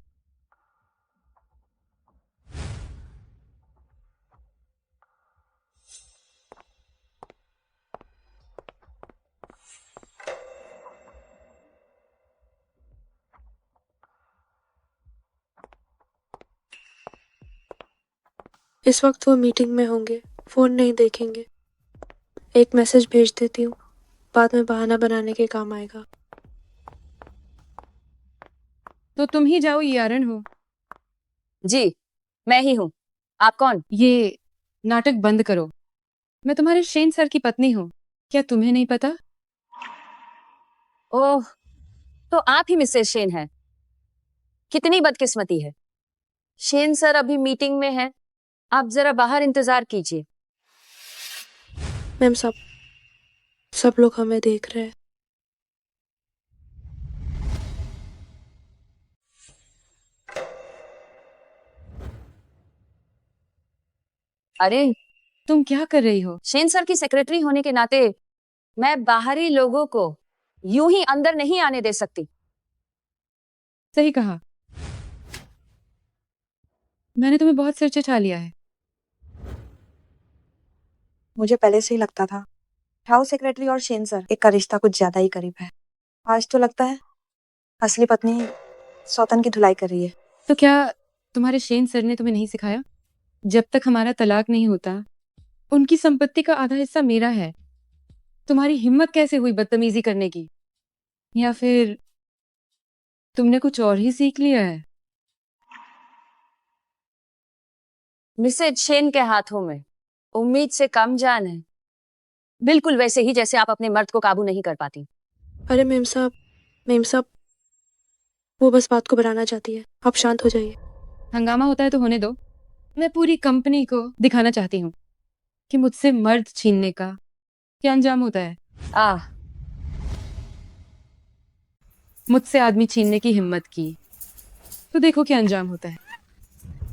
इस वक्त वो मीटिंग में होंगे, फोन नहीं देखेंगे। एक मैसेज भेज देती हूँ, बाद में बहाना बनाने के काम आएगा। तो तुम ही जाओ, यारन हो। जी, मैं ही हूँ। आप कौन? ये नाटक बंद करो। मैं तुम्हारे शेन सर की पत्नी हूँ। क्या तुम्हें नहीं पता? ओह, तो आप ही मिसेस शेन हैं। कितनी बदकिस्मती है। शेन सर अभी मीटिंग में हैं। आप जरा बाहर इंतजार कीजिए। मैम साहब, सब लोग हमें देख रहे हैं। अरे, तुम क्या कर रही हो? शेन सर की सेक्रेटरी होने के नाते मैं बाहरी लोगों को यूं ही अंदर नहीं आने दे सकती। सही कहा। मैंने तुम्हें बहुत सिर चढ़ा लिया है। मुझे पहले से ही लगता था हाउस सेक्रेटरी और शेन सर एक का रिश्ता कुछ ज्यादा ही करीब है। आज तो लगता है असली पत्नी सौतन की धुलाई कर रही है। तो क्या तुम्हारे शेन सर ने तुम्हें नहीं सिखाया? जब तक हमारा तलाक नहीं होता, उनकी संपत्ति का आधा हिस्सा मेरा है। तुम्हारी हिम्मत कैसे हुई बदतमीजी करने की? या फिर तुमने कुछ और ही सीख लिया है? मिसेज शेन के हाथों में उम्मीद से कम जान है। बिल्कुल वैसे ही जैसे आप अपने मर्द को काबू नहीं कर पाती। अरे मेम साहब, वो बस बात को बढ़ाना चाहती है। आप शांत हो जाइए। हंगामा होता है तो होने दो। मैं पूरी कंपनी को दिखाना चाहती हूँ कि मुझसे मर्द छीनने का क्या अंजाम होता है। आह, मुझसे आदमी छीनने की हिम्मत की तो देखो क्या अंजाम होता है।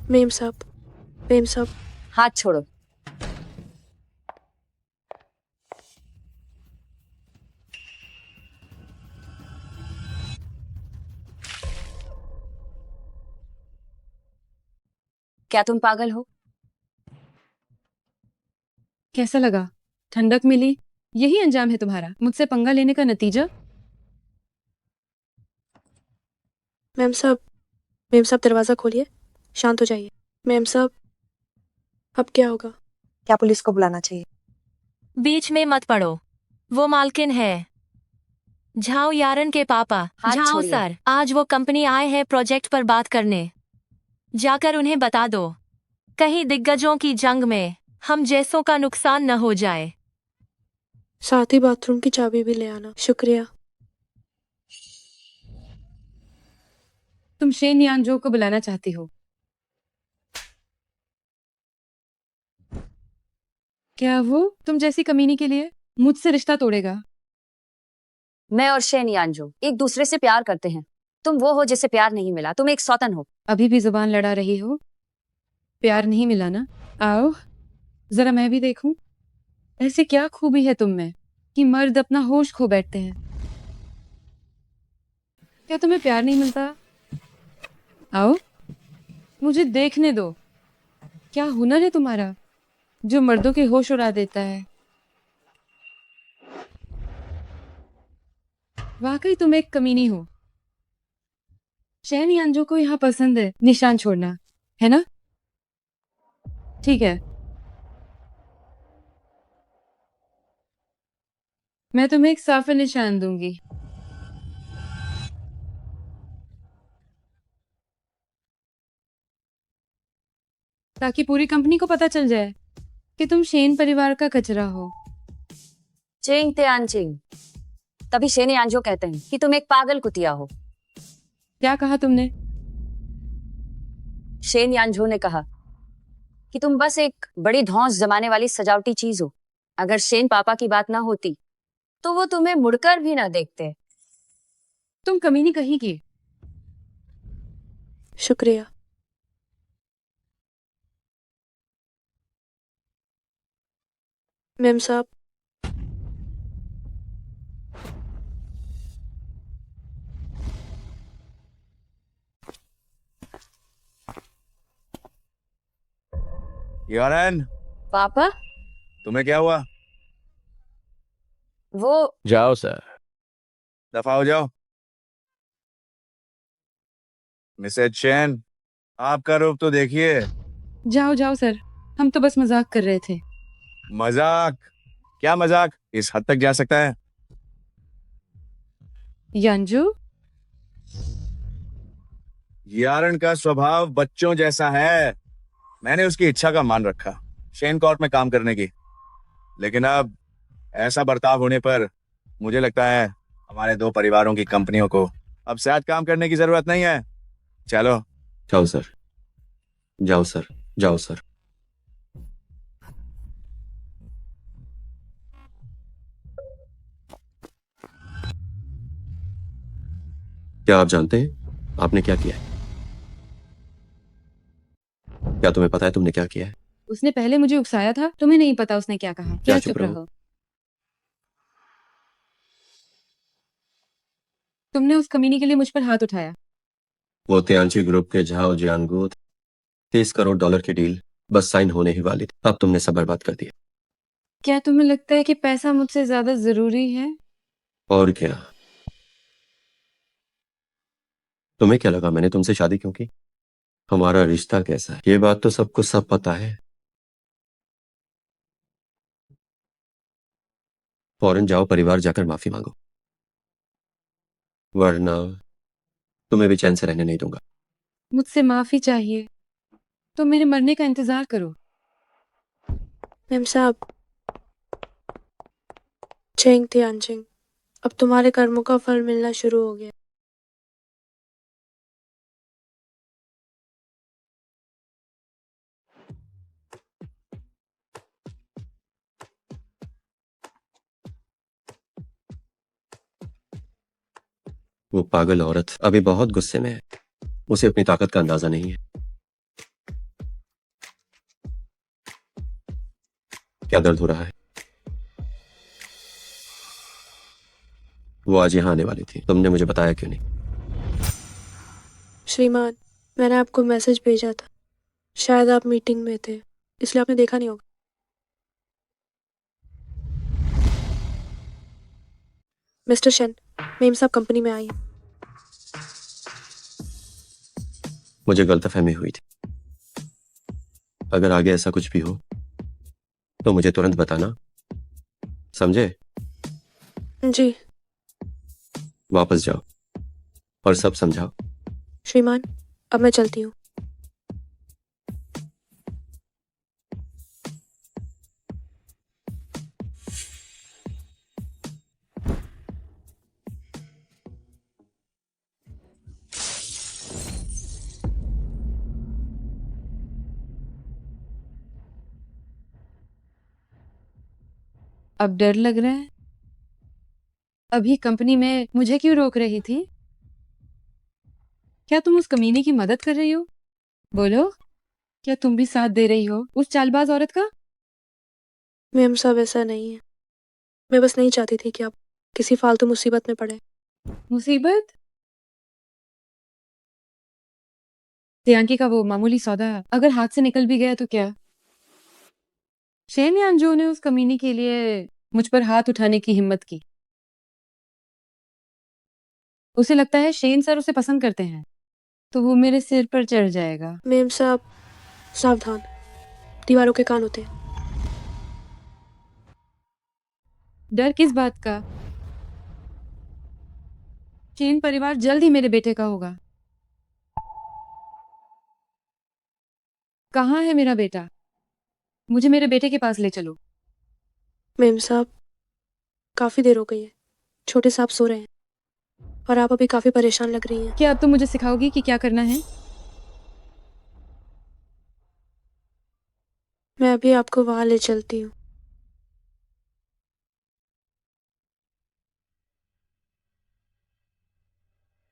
मेम साहब, हाथ छोड़ो। क्या तुम पागल हो? कैसा लगा? ठंडक मिली? यही अंजाम है तुम्हारा मुझसे पंगा लेने का नतीजा? मेम साहब दरवाजा खोलिए। शांत हो जाइए। मेम साहब, अब क्या होगा? क्या पुलिस को बुलाना चाहिए? बीच में मत पड़ो, वो मालकिन है। झाओ यारन के पापा। हाथ झाओ छोड़िए। सर, आज वो कंपनी आए हैं प्रोजेक्ट पर बात करने। जाकर उन्हें बता दो, कहीं दिग्गजों की जंग में हम जैसों का नुकसान न हो जाए। साथ ही बाथरूम की चाबी भी ले आना। शुक्रिया। तुम शेन यानजो को बुलाना चाहती हो? क्या वो तुम जैसी कमीनी के लिए मुझसे रिश्ता तोड़ेगा? मैं और शेन यानजो एक दूसरे से प्यार करते हैं। तुम वो हो जिसे प्यार नहीं मिला। तुम एक सौतन हो। अभी भी जुबान लड़ा रही हो? प्यार नहीं मिला ना? आओ जरा मैं भी देखूं। ऐसी क्या खूबी है तुम में कि मर्द अपना होश खो बैठते हैं? क्या तुम्हें प्यार नहीं मिलता? आओ मुझे देखने दो। क्या हुनर है तुम्हारा जो मर्दों के होश उड़ा देता है? वाकई तुम एक कमीनी हो। शहन यांजो को यहाँ पसंद है निशान छोड़ना, है ना? ठीक है, मैं तुम्हें एक साफे निशान दूंगी। ताकि पूरी कंपनी को पता चल जाए कि तुम शेन परिवार का कचरा हो। चिंग त्यान चिंग। तभी शेन यानजो कहते हैं कि तुम एक पागल कुतिया हो। क्या कहा तुमने? शेन यानजो ने कहा कि तुम बस एक बड़ी धौंस जमाने वाली सजावटी चीज हो। अगर शेन पापा की बात ना होती तो वो तुम्हें मुड़कर भी ना देखते। तुम कमीनी कहीं की। शुक्रिया। मेम साहब, यारन, पापा, तुम्हें क्या हुआ? वो जाओ सर। दफा हो जाओ। मिसेज चैन, आपका रूप तो देखिए। जाओ जाओ सर। हम तो बस मजाक कर रहे थे। मजाक? क्या मजाक इस हद तक जा सकता है? यांजू, यारन का स्वभाव बच्चों जैसा है। मैंने उसकी इच्छा का मान रखा शेन कोर्ट में काम करने की, लेकिन अब ऐसा बर्ताव होने पर मुझे लगता है हमारे दो परिवारों की कंपनियों को अब साथ काम करने की जरूरत नहीं है। चलो। जाओ सर, जाओ सर, जाओ सर। क्या आप जानते हैं आपने क्या किया है? क्या तुम्हें पता है तुमने क्या किया है? उसने पहले मुझे उकसाया था। तुम्हें नहीं पता उसने क्या कहा। क्या चुप चुप रहो? रहो। तुमने उस कमीनी के लिए मुझ पर हाथ उठाया। वो तियांची ग्रुप के झाओ जियानगू 30 करोड़ डॉलर की डील बस साइन होने ही वाली थी, अब तुमने सब बर्बाद कर दिया। क्या तुम्हें लगता है कि पैसा मुझसे ज्यादा जरूरी है? और क्या? तुम्हें क्या लगा मैंने तुमसे शादी क्यों की? हमारा रिश्ता कैसा है ये बात तो सबको सब पता है। फौरन जाओ परिवार जाकर माफी मांगो, वरना तुम्हें भी चैन से रहने नहीं दूंगा। मुझसे माफी चाहिए तो मेरे मरने का इंतजार करो। मेम साहब, चेंग तियानचिंग, अब तुम्हारे कर्मों का फल मिलना शुरू हो गया। वो पागल औरत अभी बहुत गुस्से में है, उसे अपनी ताकत का अंदाजा नहीं है। क्या दर्द हो रहा है? वो आज यहाँ आने वाली थी, तुमने मुझे बताया क्यों नहीं? श्रीमान, मैंने आपको मैसेज भेजा था, शायद आप मीटिंग में थे इसलिए आपने देखा नहीं होगा। मिस्टर शेन, मेम साहब कंपनी में आई हैं। मुझे गलतफहमी हुई थी, अगर आगे ऐसा कुछ भी हो तो मुझे तुरंत बताना, समझे? जी। वापस जाओ और सब समझाओ। श्रीमान, अब मैं चलती हूँ। अब डर लग रहा है? अभी कंपनी में मुझे क्यों रोक रही थी? क्या तुम उस कमीने की मदद कर रही हो? बोलो, क्या तुम भी साथ दे रही हो उस चालबाज औरत का? मेम साहब, ऐसा नहीं है, मैं बस नहीं चाहती थी कि आप किसी फालतू मुसीबत में पड़े। मुसीबत? तियांकी का वो मामूली सौदा अगर हाथ से निकल भी गया तो क्या? शेन यांजू ने उस कमीनी के लिए मुझ पर हाथ उठाने की हिम्मत की। उसे लगता है शेन सर उसे पसंद करते हैं तो वो मेरे सिर पर चढ़ जाएगा। मेम साहब, सावधान, दीवारों के कान होते हैं। डर किस बात का? शेन परिवार जल्द ही मेरे बेटे का होगा। कहाँ है मेरा बेटा? मुझे मेरे बेटे के पास ले चलो। मेम साहब, काफी देर हो गई है, छोटे साहब सो रहे हैं और आप अभी काफी परेशान लग रही हैं। क्या अब तुम मुझे सिखाओगी कि क्या करना है? मैं अभी आपको वहां ले चलती हूँ।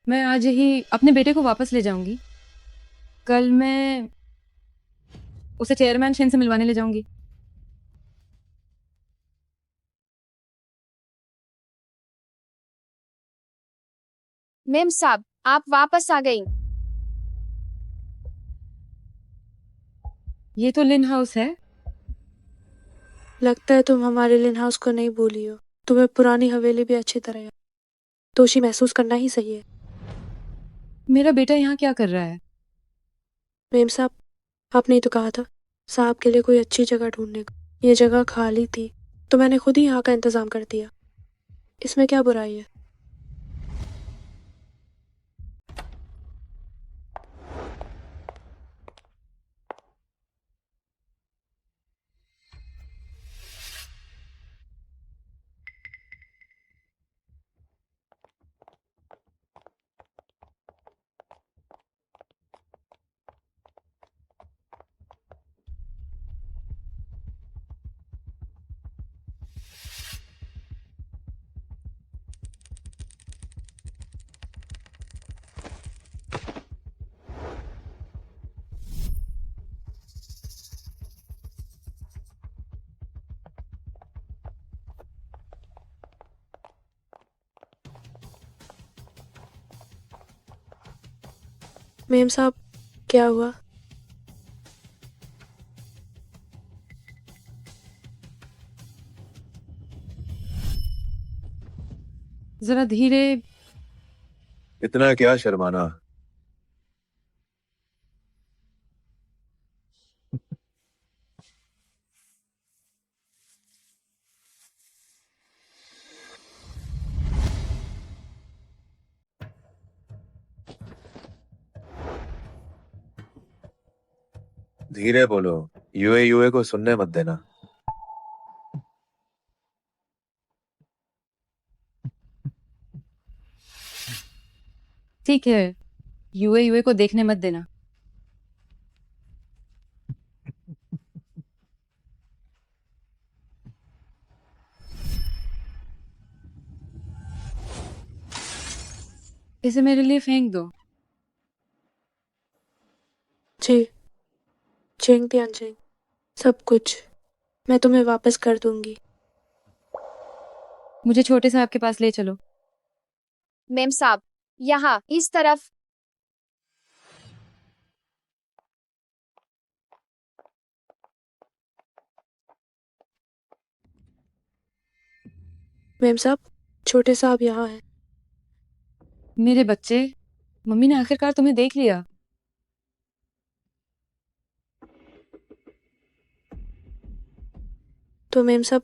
मैं आज ही अपने बेटे को वापस ले जाऊंगी। कल मैं उसे चेयरमैन शेन से मिलवाने ले जाऊंगी। मेम साहब, आप वापस आ गई। ये तो लिन हाउस है। लगता है तुम हमारे लिन हाउस को नहीं भूली हो। तुम्हें पुरानी हवेली भी अच्छी तरह याद, दोषी महसूस करना ही सही है। मेरा बेटा यहाँ क्या कर रहा है? मेम साहब, आपने ही तो कहा था साहब के लिए कोई अच्छी जगह ढूंढने को। ये जगह खाली थी तो मैंने खुद ही यहाँ का इंतजाम कर दिया। इसमें क्या बुराई है? मेम साहब, क्या हुआ? जरा धीरे। इतना क्या शर्माना। धीरे बोलो, यूए को सुनने मत देना। ठीक है, यूए को देखने मत देना। इसे मेरे लिए फेंक दो। जी, चेंग तियानचेंग, सब कुछ मैं तुम्हें वापस कर दूंगी। मुझे छोटे साहब के पास ले चलो। मेम साहब, यहाँ इस तरफ। मेम साहब, छोटे साहब यहाँ हैं। मेरे बच्चे, मम्मी ने आखिरकार तुम्हें देख लिया। तो मेम साहब,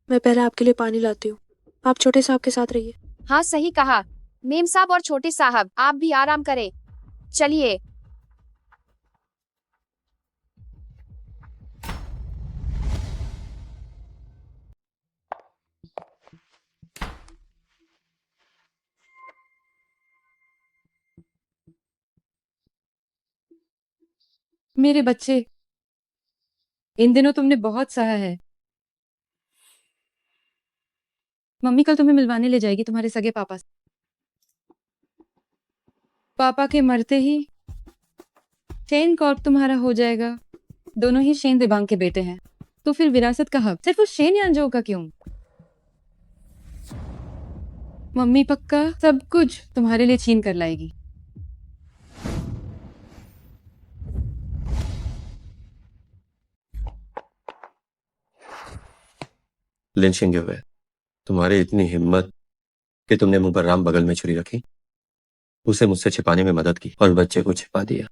मैं पहले आपके लिए पानी लाती हूँ, आप छोटे साहब के साथ रहिए। हाँ, सही कहा। मेम साहब और छोटे साहब, आप भी आराम करें। चलिए। मेरे बच्चे, इन दिनों तुमने बहुत सहा है। मम्मी कल तुम्हें मिलवाने ले जाएगी तुम्हारे सगे पापा से। पापा के मरते ही शेन कॉर्प तुम्हारा हो जाएगा। दोनों ही शेन दिबांग के बेटे हैं, तो फिर विरासत का हक सिर्फ उस शेन यानजो का क्यों? मम्मी पक्का सब कुछ तुम्हारे लिए छीन कर लाएगी। लिन हुए, तुम्हारी इतनी हिम्मत कि तुमने मुंह पर राम बगल में छुरी रखी, उसे मुझसे छिपाने में मदद की और बच्चे को छिपा दिया।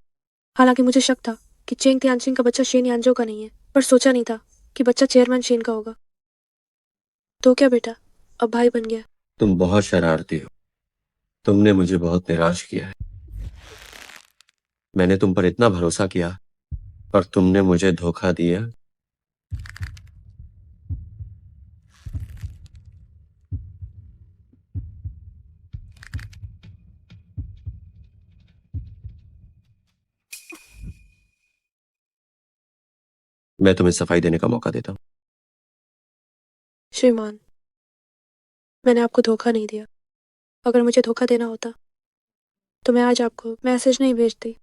हालांकि मुझे शक था कि चेंग तियानचिंग का बच्चा शेन यानजो का नहीं है, पर सोचा नहीं था कि बच्चा चेयरमैन शेन का होगा। तो क्या बेटा, अब भाई बन गया। तुम बहुत शरारती हो, तुमने मुझे बहुत निराश किया है। मैंने तुम पर इतना भरोसा किया और तुमने मुझे धोखा दिया। मैं तुम्हें सफाई देने का मौका देता हूं। श्रीमान, मैंने आपको धोखा नहीं दिया। अगर मुझे धोखा देना होता तो मैं आज आपको मैसेज नहीं भेजती।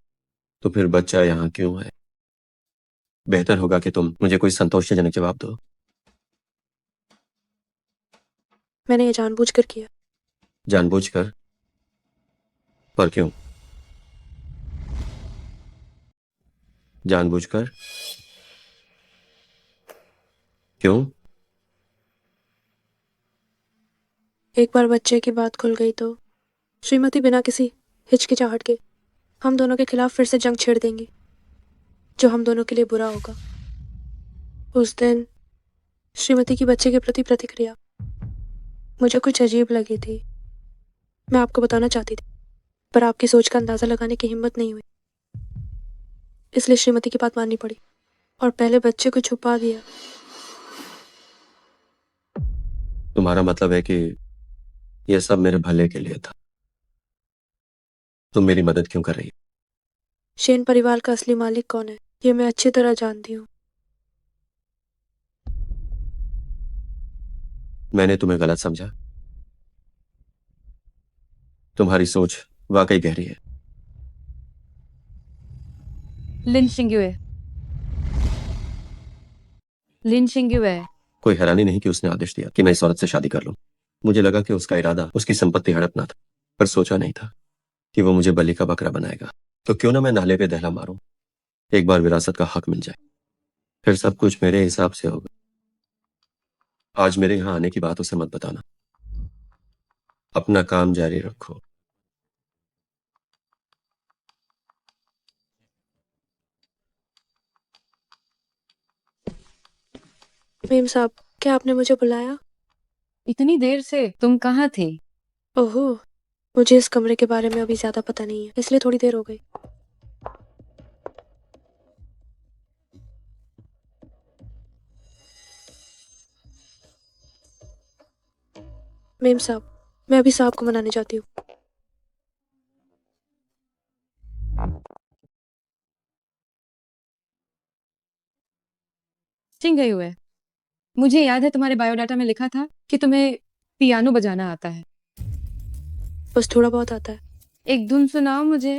तो फिर बच्चा यहाँ क्यों है? बेहतर होगा कि तुम मुझे कोई संतोषजनक जवाब दो। मैंने ये जानबूझकर किया। जानबूझकर? पर क्यों? जानबूझकर क्यों? एक बार बच्चे की बात खुल गई तो श्रीमती बिना किसी हिचकिचाहट के हम दोनों के खिलाफ फिर से जंग छेड़ देंगी, जो हम दोनों के लिए बुरा होगा। उस दिन श्रीमती की बच्चे के प्रति प्रतिक्रिया मुझे कुछ अजीब लगी थी। मैं आपको बताना चाहती थी, पर आपकी सोच का अंदाजा लगाने की हिम्मत नहीं हुई, इसलिए श्रीमती की बात माननी पड़ी और पहले बच्चे को छुपा दिया। तुम्हारा मतलब है कि यह सब मेरे भले के लिए था। तुम मेरी मदद क्यों कर रही हो? शेन परिवार का असली मालिक कौन है, ये मैं अच्छी तरह जानती हूँ। मैंने तुम्हें गलत समझा? तुम्हारी सोच वाकई गहरी है। लिन शिंगुए, लिन शिंगुए, कोई हैरानी नहीं कि उसने आदेश दिया कि मैं इस औरत से शादी कर लूं। मुझे लगा कि उसका इरादा उसकी संपत्ति हड़पना था, पर सोचा नहीं था कि वो मुझे बलि का बकरा बनाएगा। तो क्यों ना मैं नाले पे दहला मारूं, एक बार विरासत का हक मिल जाए, फिर सब कुछ मेरे हिसाब से होगा। आज मेरे यहाँ आने की बात उसे मत बताना। अपना काम जारी रखो। मेम साहब, क्या आपने मुझे बुलाया? इतनी देर से तुम कहाँ थे? ओहो, मुझे इस कमरे के बारे में अभी ज्यादा पता नहीं है, इसलिए थोड़ी देर हो गई। मेम साहब, मैं अभी साहब को मनाने जाती हूँ। शिंगुए, मुझे याद है तुम्हारे बायोडाटा में लिखा था कि तुम्हें पियानो बजाना आता है। बस थोड़ा बहुत आता है। एक धुन सुनाओ मुझे।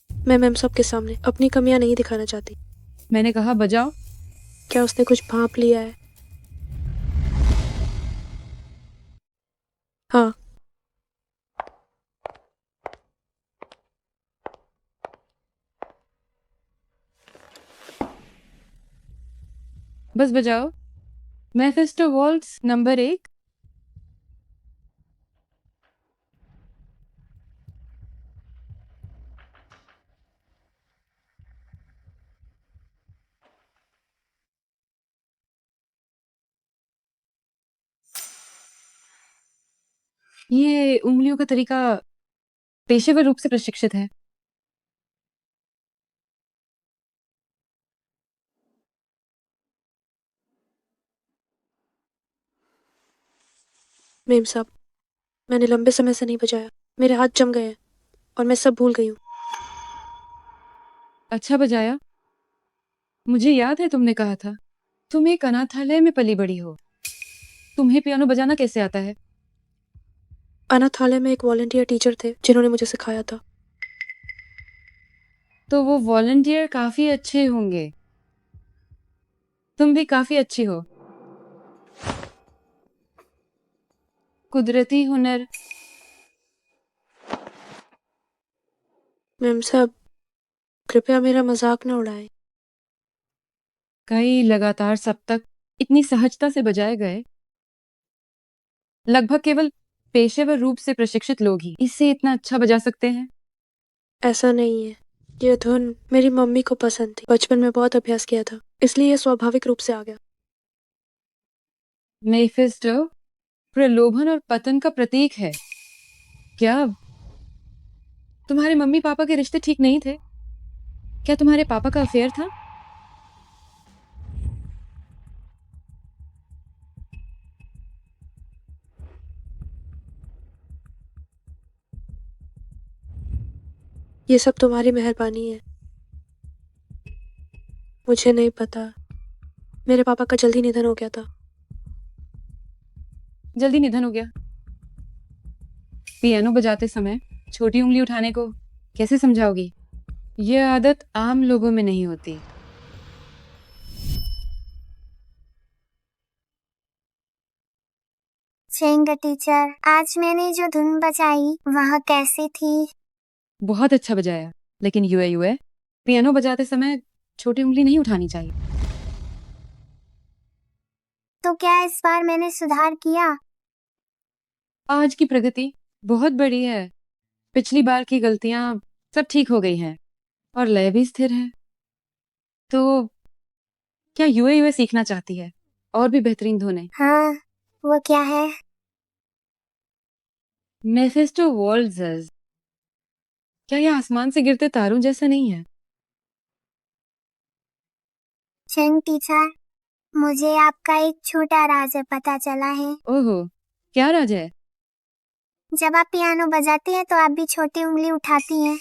मैं मेम साहब के सामने अपनी कमियां नहीं दिखाना चाहती। मैंने कहा बजाओ। क्या उसने कुछ भांप लिया है? हाँ। बस बजाओ। Mephisto vaults number 1। ये उंगलियों का तरीका पेशेवर रूप से प्रशिक्षित है। मेम साहब, मैंने लंबे समय से नहीं बजाया, मेरे हाथ जम गए हैं और मैं सब भूल गई हूँ। अच्छा बजाया। मुझे याद है तुमने कहा था तुम एक अनाथालय में पली बड़ी हो। तुम्हें पियानो बजाना कैसे आता है? अनाथालय में एक वॉलंटियर टीचर थे जिन्होंने मुझे सिखाया था। तो वो वॉलंटियर काफी अच्छे होंगे। तुम भी काफी अच्छी हो। कुदरती हुनर। मेम साहब, कृपया मेरा मजाक न उड़ाएं। कई लगातार सप्तक इतनी सहजता से बजाए गए। लगभग केवल पेशेवर रूप से प्रशिक्षित लोग ही इससे इतना अच्छा बजा सकते हैं। ऐसा नहीं है, ये धुन मेरी मम्मी को पसंद थी। बचपन में बहुत अभ्यास किया था, इसलिए ये स्वाभाविक रूप से आ गया। मेफिस्टो प्रलोभन और पतन का प्रतीक है। क्या तुम्हारे मम्मी पापा के रिश्ते ठीक नहीं थे? क्या तुम्हारे पापा का अफेयर था? ये सब तुम्हारी मेहरबानी है। मुझे नहीं पता, मेरे पापा का जल्दी निधन हो गया था। जल्दी निधन हो गया? पियानो बजाते समय छोटी उंगली उठाने को कैसे समझाओगी? यह आदत आम लोगों में नहीं होती। चेंग टीचर, आज मैंने जो धुन बजाई वह कैसी थी? बहुत अच्छा बजाया, लेकिन यूए पियानो बजाते समय छोटी उंगली नहीं उठानी चाहिए। तो क्या इस बार मैंने सुधार किया? आज की प्रगति बहुत बड़ी है। पिछली बार की गलतियां सब ठीक हो गई हैं और लय भी स्थिर है। तो क्या यूए सीखना चाहती है और भी बेहतरीन धुनें? हाँ, वो क्या है? मेफिस्टो वॉल्ट्ज़र्स। क्या ये आसमान से गिरते तारों जैसा नहीं है? चेंग टीचर, मुझे आपका एक छोटा राज पता चला है। ओहो, क्या राज है? जब आप पियानो बजाते हैं तो आप भी छोटी उंगली उठाती हैं।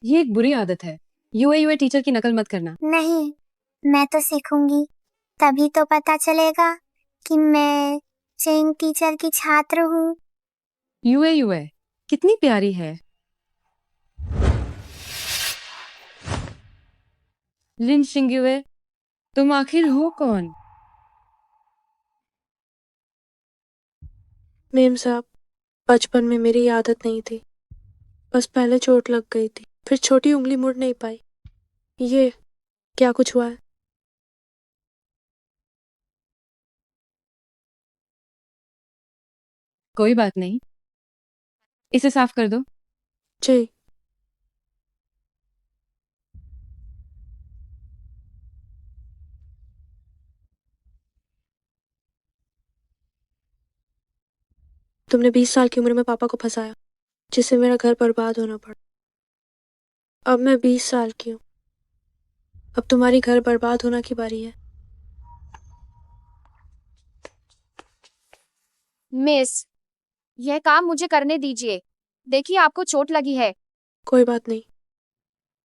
ये एक बुरी आदत है। यूए टीचर की नकल मत करना। नहीं, मैं तो सीखूंगी, तभी तो पता चलेगा कि मैं चेंग टीचर की छात्र हूँ। यूए कितनी प्यारी है। लिन शिंगयुए, तुम आखिर हो कौन? मेम साहब, बचपन में मेरी ये आदत नहीं थी। बस पहले चोट लग गई थी, फिर छोटी उंगली मुड़ नहीं पाई। ये क्या कुछ हुआ है? कोई बात नहीं, इसे साफ कर दो। जी। तुमने 20 साल की उम्र में पापा को फंसाया, जिससे मेरा घर बर्बाद होना पड़ा। अब मैं 20 साल की हूँ। अब तुम्हारी घर बर्बाद होना की बारी है। मिस, यह काम मुझे करने दीजिए। देखिए आपको चोट लगी है। कोई बात नहीं,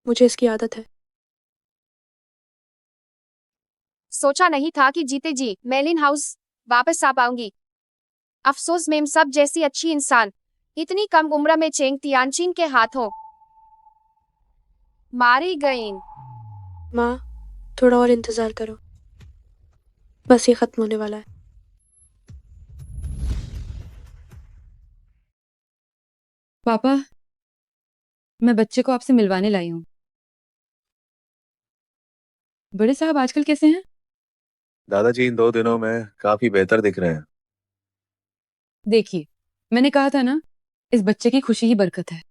मुझे इसकी आदत है। सोचा नहीं था कि जीते जी मेलिन हाउस वापस आ पाऊंगी। अफसोस मेम सब जैसी अच्छी इंसान इतनी कम उम्र में चेंग तियानचिन के हाथों मारी गई। माँ, थोड़ा और इंतजार करो, बस ये खत्म होने वाला है। पापा, मैं बच्चे को आपसे मिलवाने लाई हूँ। बड़े साहब आजकल कैसे हैं? दादाजी इन 2 दिनों में काफी बेहतर दिख रहे हैं। देखिए, मैंने कहा था ना, इस बच्चे की खुशी ही बरकत है।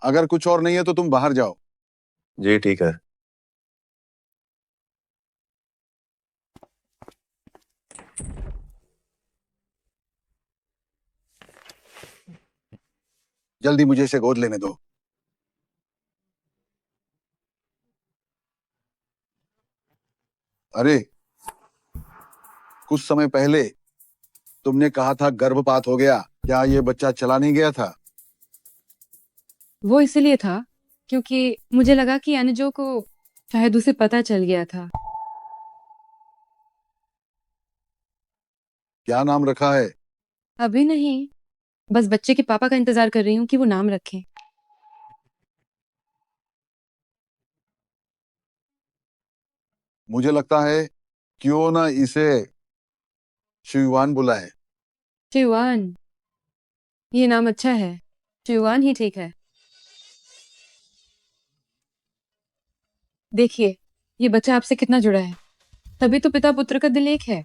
अगर कुछ और नहीं है तो तुम बाहर जाओ। जी ठीक है। जल्दी मुझे इसे गोद लेने दो। अरे, कुछ समय पहले तुमने कहा था गर्भपात हो गया। क्या ये बच्चा चला नहीं गया था? वो इसलिए था क्योंकि मुझे लगा कि अनजो को शायद उसे पता चल गया था। क्या नाम रखा है? अभी नहीं, बस बच्चे के पापा का इंतजार कर रही हूँ कि वो नाम रखें। मुझे लगता है क्यों ना इसे शिवान बुलाए। शिवान, ये नाम अच्छा है। शिवान ही ठीक है। देखिए, ये बच्चा आपसे कितना जुड़ा है, तभी तो पिता पुत्र का दिल एक है।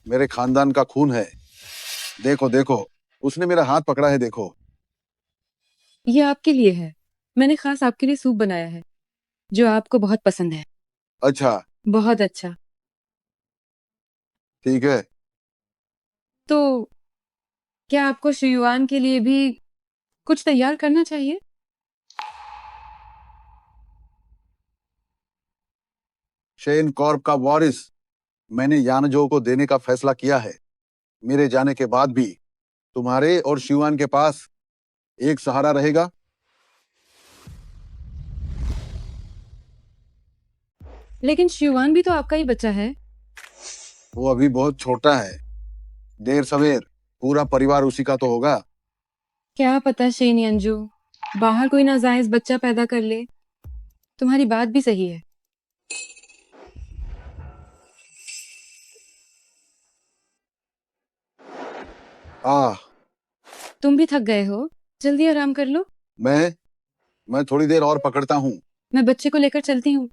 मेरे खानदान का खून है। देखो देखो, उसने मेरा हाथ पकड़ा है, देखो। ये आपके लिए है। मैंने खास आपके लिए सूप बनाया है, जो आपको बहुत पसंद है। अच्छा, बहुत अच्छा। ठीक है। तो क्या आपको शियुआन के लिए भी कुछ तैयार करना चाहिए? शेन कॉर्प का वारिस मैंने यानजो को देने का फैसला किया है। मेरे जाने के बाद भी तुम्हारे और शिवान के पास एक सहारा रहेगा। लेकिन शियुआन भी तो आपका ही बच्चा है। वो अभी बहुत छोटा है। देर सवेर पूरा परिवार उसी का तो होगा। क्या पता शेन अंजू बाहर कोई नाजायज बच्चा पैदा कर ले। तुम्हारी बात भी सही है। आह, तुम भी थक गए हो, जल्दी आराम कर लो। मैं थोड़ी देर और पकड़ता हूँ। मैं बच्चे को लेकर चलती हूँ।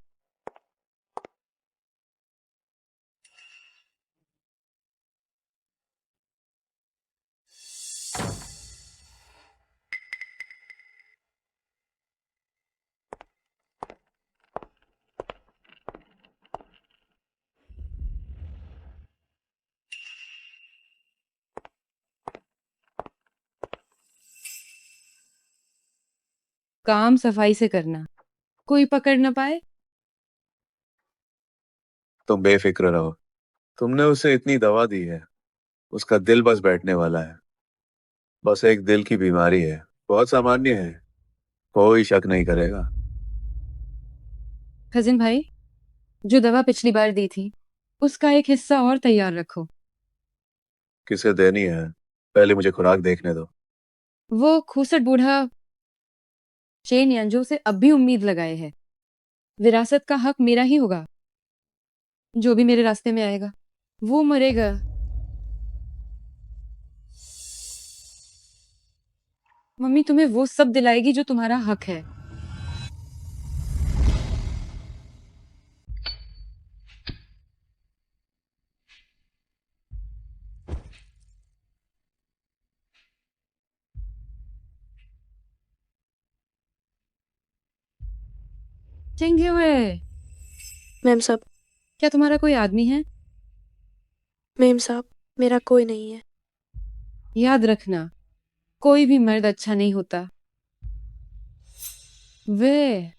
काम सफाई से करना, कोई पकड़ न पाए। तुम बेफिक्र रहो, तुमने उसे इतनी दवा दी है, उसका दिल बस बैठने वाला है। बस एक दिल की बीमारी है, बहुत सामान्य है, कोई शक नहीं करेगा। कजिन भाई, जो दवा पिछली बार दी थी उसका एक हिस्सा और तैयार रखो। किसे देनी है, पहले मुझे खुराक देखने दो। वो खूसट बूढ़ा चेन यांजो से अब भी उम्मीद लगाए है। विरासत का हक मेरा ही होगा। जो भी मेरे रास्ते में आएगा वो मरेगा। मम्मी तुम्हें वो सब दिलाएगी जो तुम्हारा हक है। चेंगे हुए। मैम साहब, क्या तुम्हारा कोई आदमी है? मैम साहब, मेरा कोई नहीं है। याद रखना, कोई भी मर्द अच्छा नहीं होता। वे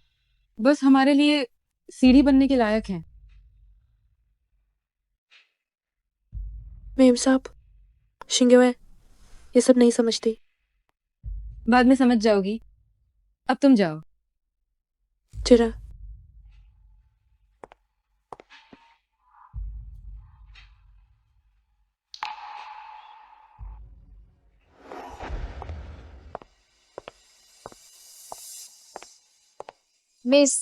बस हमारे लिए सीढ़ी बनने के लायक हैं। मैम साहब, शिंगे ये सब नहीं समझती। बाद में समझ जाओगी। अब तुम जाओ। चिरा, मिस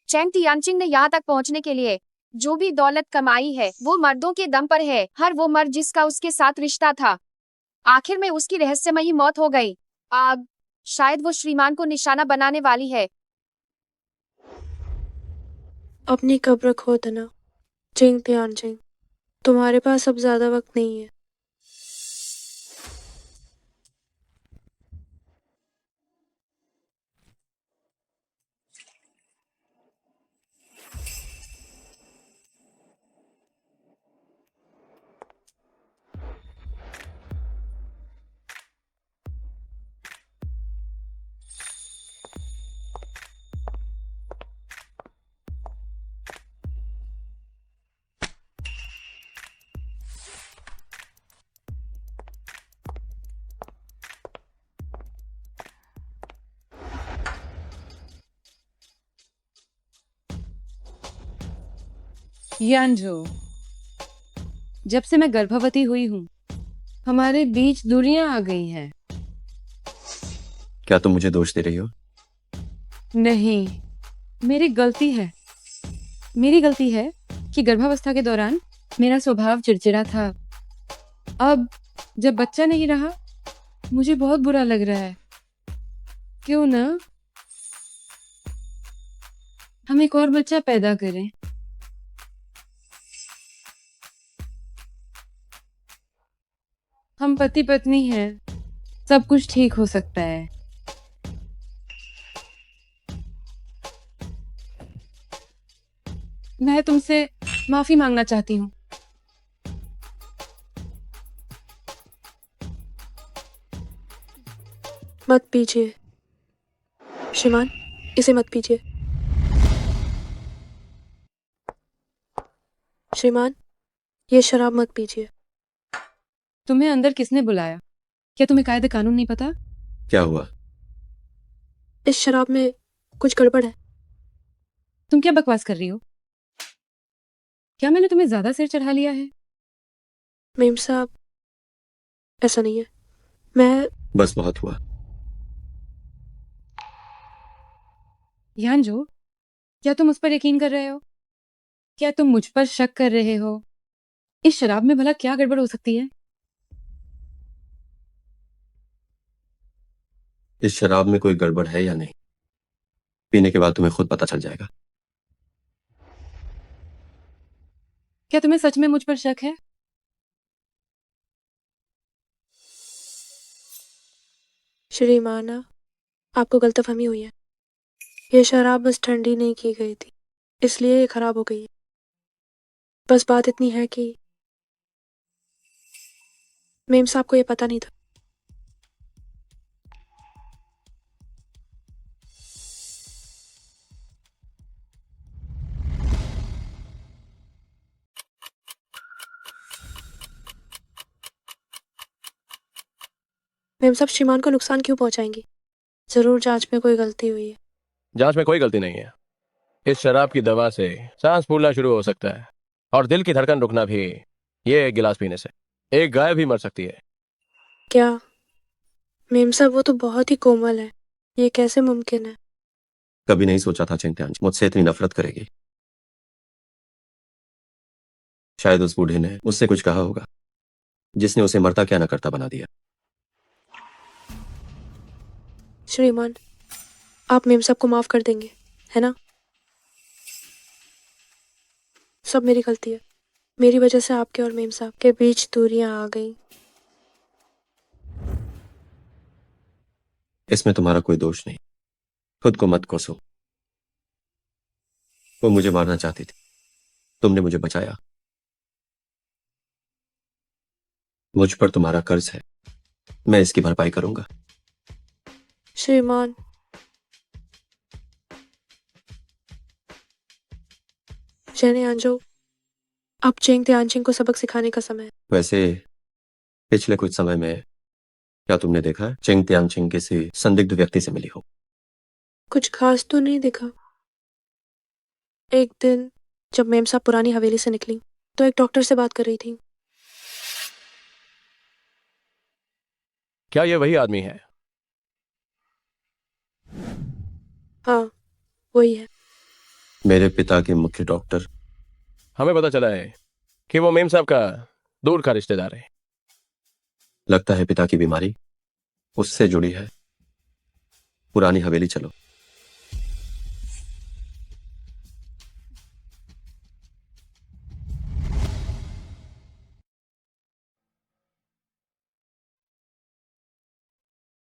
चैंग तियानचिंग ने यहाँ तक पहुँचने के लिए जो भी दौलत कमाई है वो मर्दों के दम पर है। हर वो मर्द जिसका उसके साथ रिश्ता था, आखिर में उसकी रहस्यमयी मौत हो गई। अब शायद वो श्रीमान को निशाना बनाने वाली है। अपनी कब्र खोद ना चिंग त्यानचिंग। तुम्हारे पास अब ज्यादा वक्त नहीं है। यांजो, जब से मैं गर्भवती हुई हूँ हमारे बीच दूरियां आ गई हैं। क्या तुम मुझे दोष दे रही हो? नहीं, मेरी गलती है। मेरी गलती है कि गर्भावस्था के दौरान मेरा स्वभाव चिड़चिड़ा था। अब जब बच्चा नहीं रहा मुझे बहुत बुरा लग रहा है। क्यों ना हम एक और बच्चा पैदा करें। हम पति पत्नी हैं, सब कुछ ठीक हो सकता है। मैं तुमसे माफी मांगना चाहती हूँ। मत पीजिए श्रीमान, इसे मत पीजिए। श्रीमान, ये शराब मत पीजिए। तुम्हें अंदर किसने बुलाया? क्या तुम्हें कायदे कानून नहीं पता? क्या हुआ? इस शराब में कुछ गड़बड़ है। तुम क्या बकवास कर रही हो? क्या मैंने तुम्हें ज्यादा सिर चढ़ा लिया है? मेम साहब, ऐसा नहीं है। मैं बस बहुत हुआ। यांजो, क्या तुम उस पर यकीन कर रहे हो? क्या तुम मुझ पर शक कर रहे हो? इस शराब में भला क्या गड़बड़ हो सकती है? इस शराब में कोई गड़बड़ है या नहीं, पीने के बाद तुम्हें खुद पता चल जाएगा। क्या तुम्हें सच में मुझ पर शक है? श्रीमाना, आपको गलतफहमी हुई है। ये शराब बस ठंडी नहीं की गई थी, इसलिए ये खराब हो गई है। बस बात इतनी है कि मेम साहब को ये पता नहीं था। मेम साहब श्रीमान को नुकसान क्यों पहुंचाएंगी? जरूर जांच में कोई गलती हुई है। जांच में कोई गलती नहीं है। इस शराब की दवा से सांस फूलना शुरू हो सकता है और दिल की धड़कन रुकना भी। ये एक गिलास पीने से एक गाय भी मर सकती है। क्या? मेम साहब वो तो बहुत ही कोमल है, ये कैसे मुमकिन है? कभी नहीं सोचा था चिंत्यांश मुझसे इतनी नफरत करेगी। शायद उस बूढ़े ने मुझसे कुछ कहा होगा जिसने उसे मरता क्या न करता बना दिया। श्रीमान, आप मेम साहब को माफ कर देंगे, है ना? सब मेरी गलती है। मेरी वजह से आपके और मेम साहब के बीच दूरियां आ गई। इसमें तुम्हारा कोई दोष नहीं। खुद को मत कोसो। वो मुझे मारना चाहती थी, तुमने मुझे बचाया। मुझ पर तुम्हारा कर्ज है, मैं इसकी भरपाई करूंगा। श्रीमान, जेने आंजो, अब चेंग त्यानचिंग को सबक सिखाने का समय है। वैसे पिछले कुछ समय में क्या तुमने देखा है चेंग त्यानचिंग किसी संदिग्ध व्यक्ति से मिली हो? कुछ खास तो नहीं दिखा। एक दिन जब मेम साहब पुरानी हवेली से निकली तो एक डॉक्टर से बात कर रही थी। क्या ये वही आदमी है? हाँ, वही है। मेरे पिता के मुख्य डॉक्टर। हमें पता चला है कि वो मेम साहब का दूर का रिश्तेदार है। लगता है पिता की बीमारी उससे जुड़ी है। पुरानी हवेली चलो।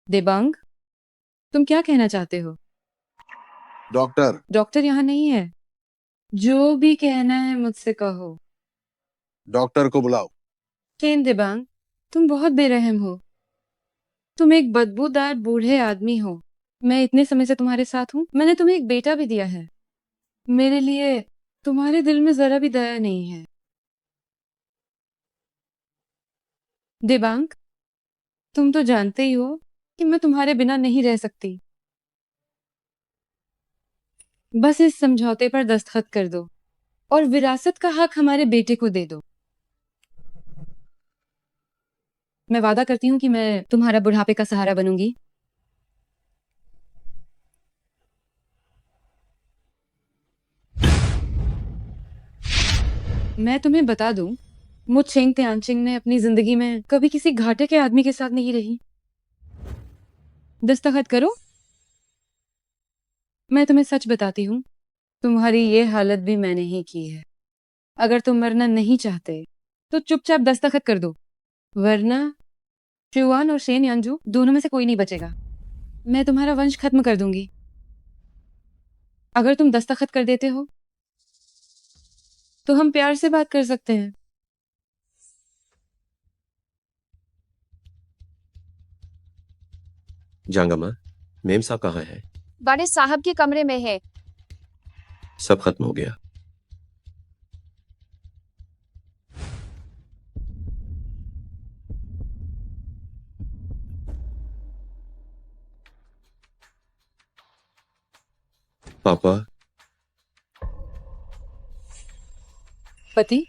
देबांग, तुम क्या कहना चाहते हो? डॉक्टर, डॉक्टर यहाँ नहीं है। जो भी कहना है मुझसे कहो। डॉक्टर को बुलाओ। केन देबांग, तुम बहुत बेरहम हो। तुम एक बदबूदार बूढ़े आदमी हो। मैं इतने समय से तुम्हारे साथ हूँ। मैंने तुम्हें एक बेटा भी दिया है। मेरे लिए तुम्हारे दिल में जरा भी दया नहीं है। देबांग, तुम तो जानते ही हो कि मैं तुम्हारे बिना नहीं रह सकती। बस इस समझौते पर दस्तखत कर दो और विरासत का हक हमारे बेटे को दे दो। मैं वादा करती हूँ कि मैं तुम्हारा बुढ़ापे का सहारा बनूंगी। मैं तुम्हें बता दूं, मुझ चेंग त्यानचिंग ने अपनी जिंदगी में कभी किसी घाटे के आदमी के साथ नहीं रही। दस्तखत करो। मैं तुम्हें सच बताती हूँ, तुम्हारी ये हालत भी मैंने ही की है। अगर तुम मरना नहीं चाहते तो चुपचाप दस्तखत कर दो, वरना शुआन और शेन यांजू दोनों में से कोई नहीं बचेगा। मैं तुम्हारा वंश खत्म कर दूंगी। अगर तुम दस्तखत कर देते हो तो हम प्यार से बात कर सकते हैं। जांगमा, मेम साहब कहाँ है? बड़े साहब के कमरे में है। सब खत्म हो गया। पापा, पति,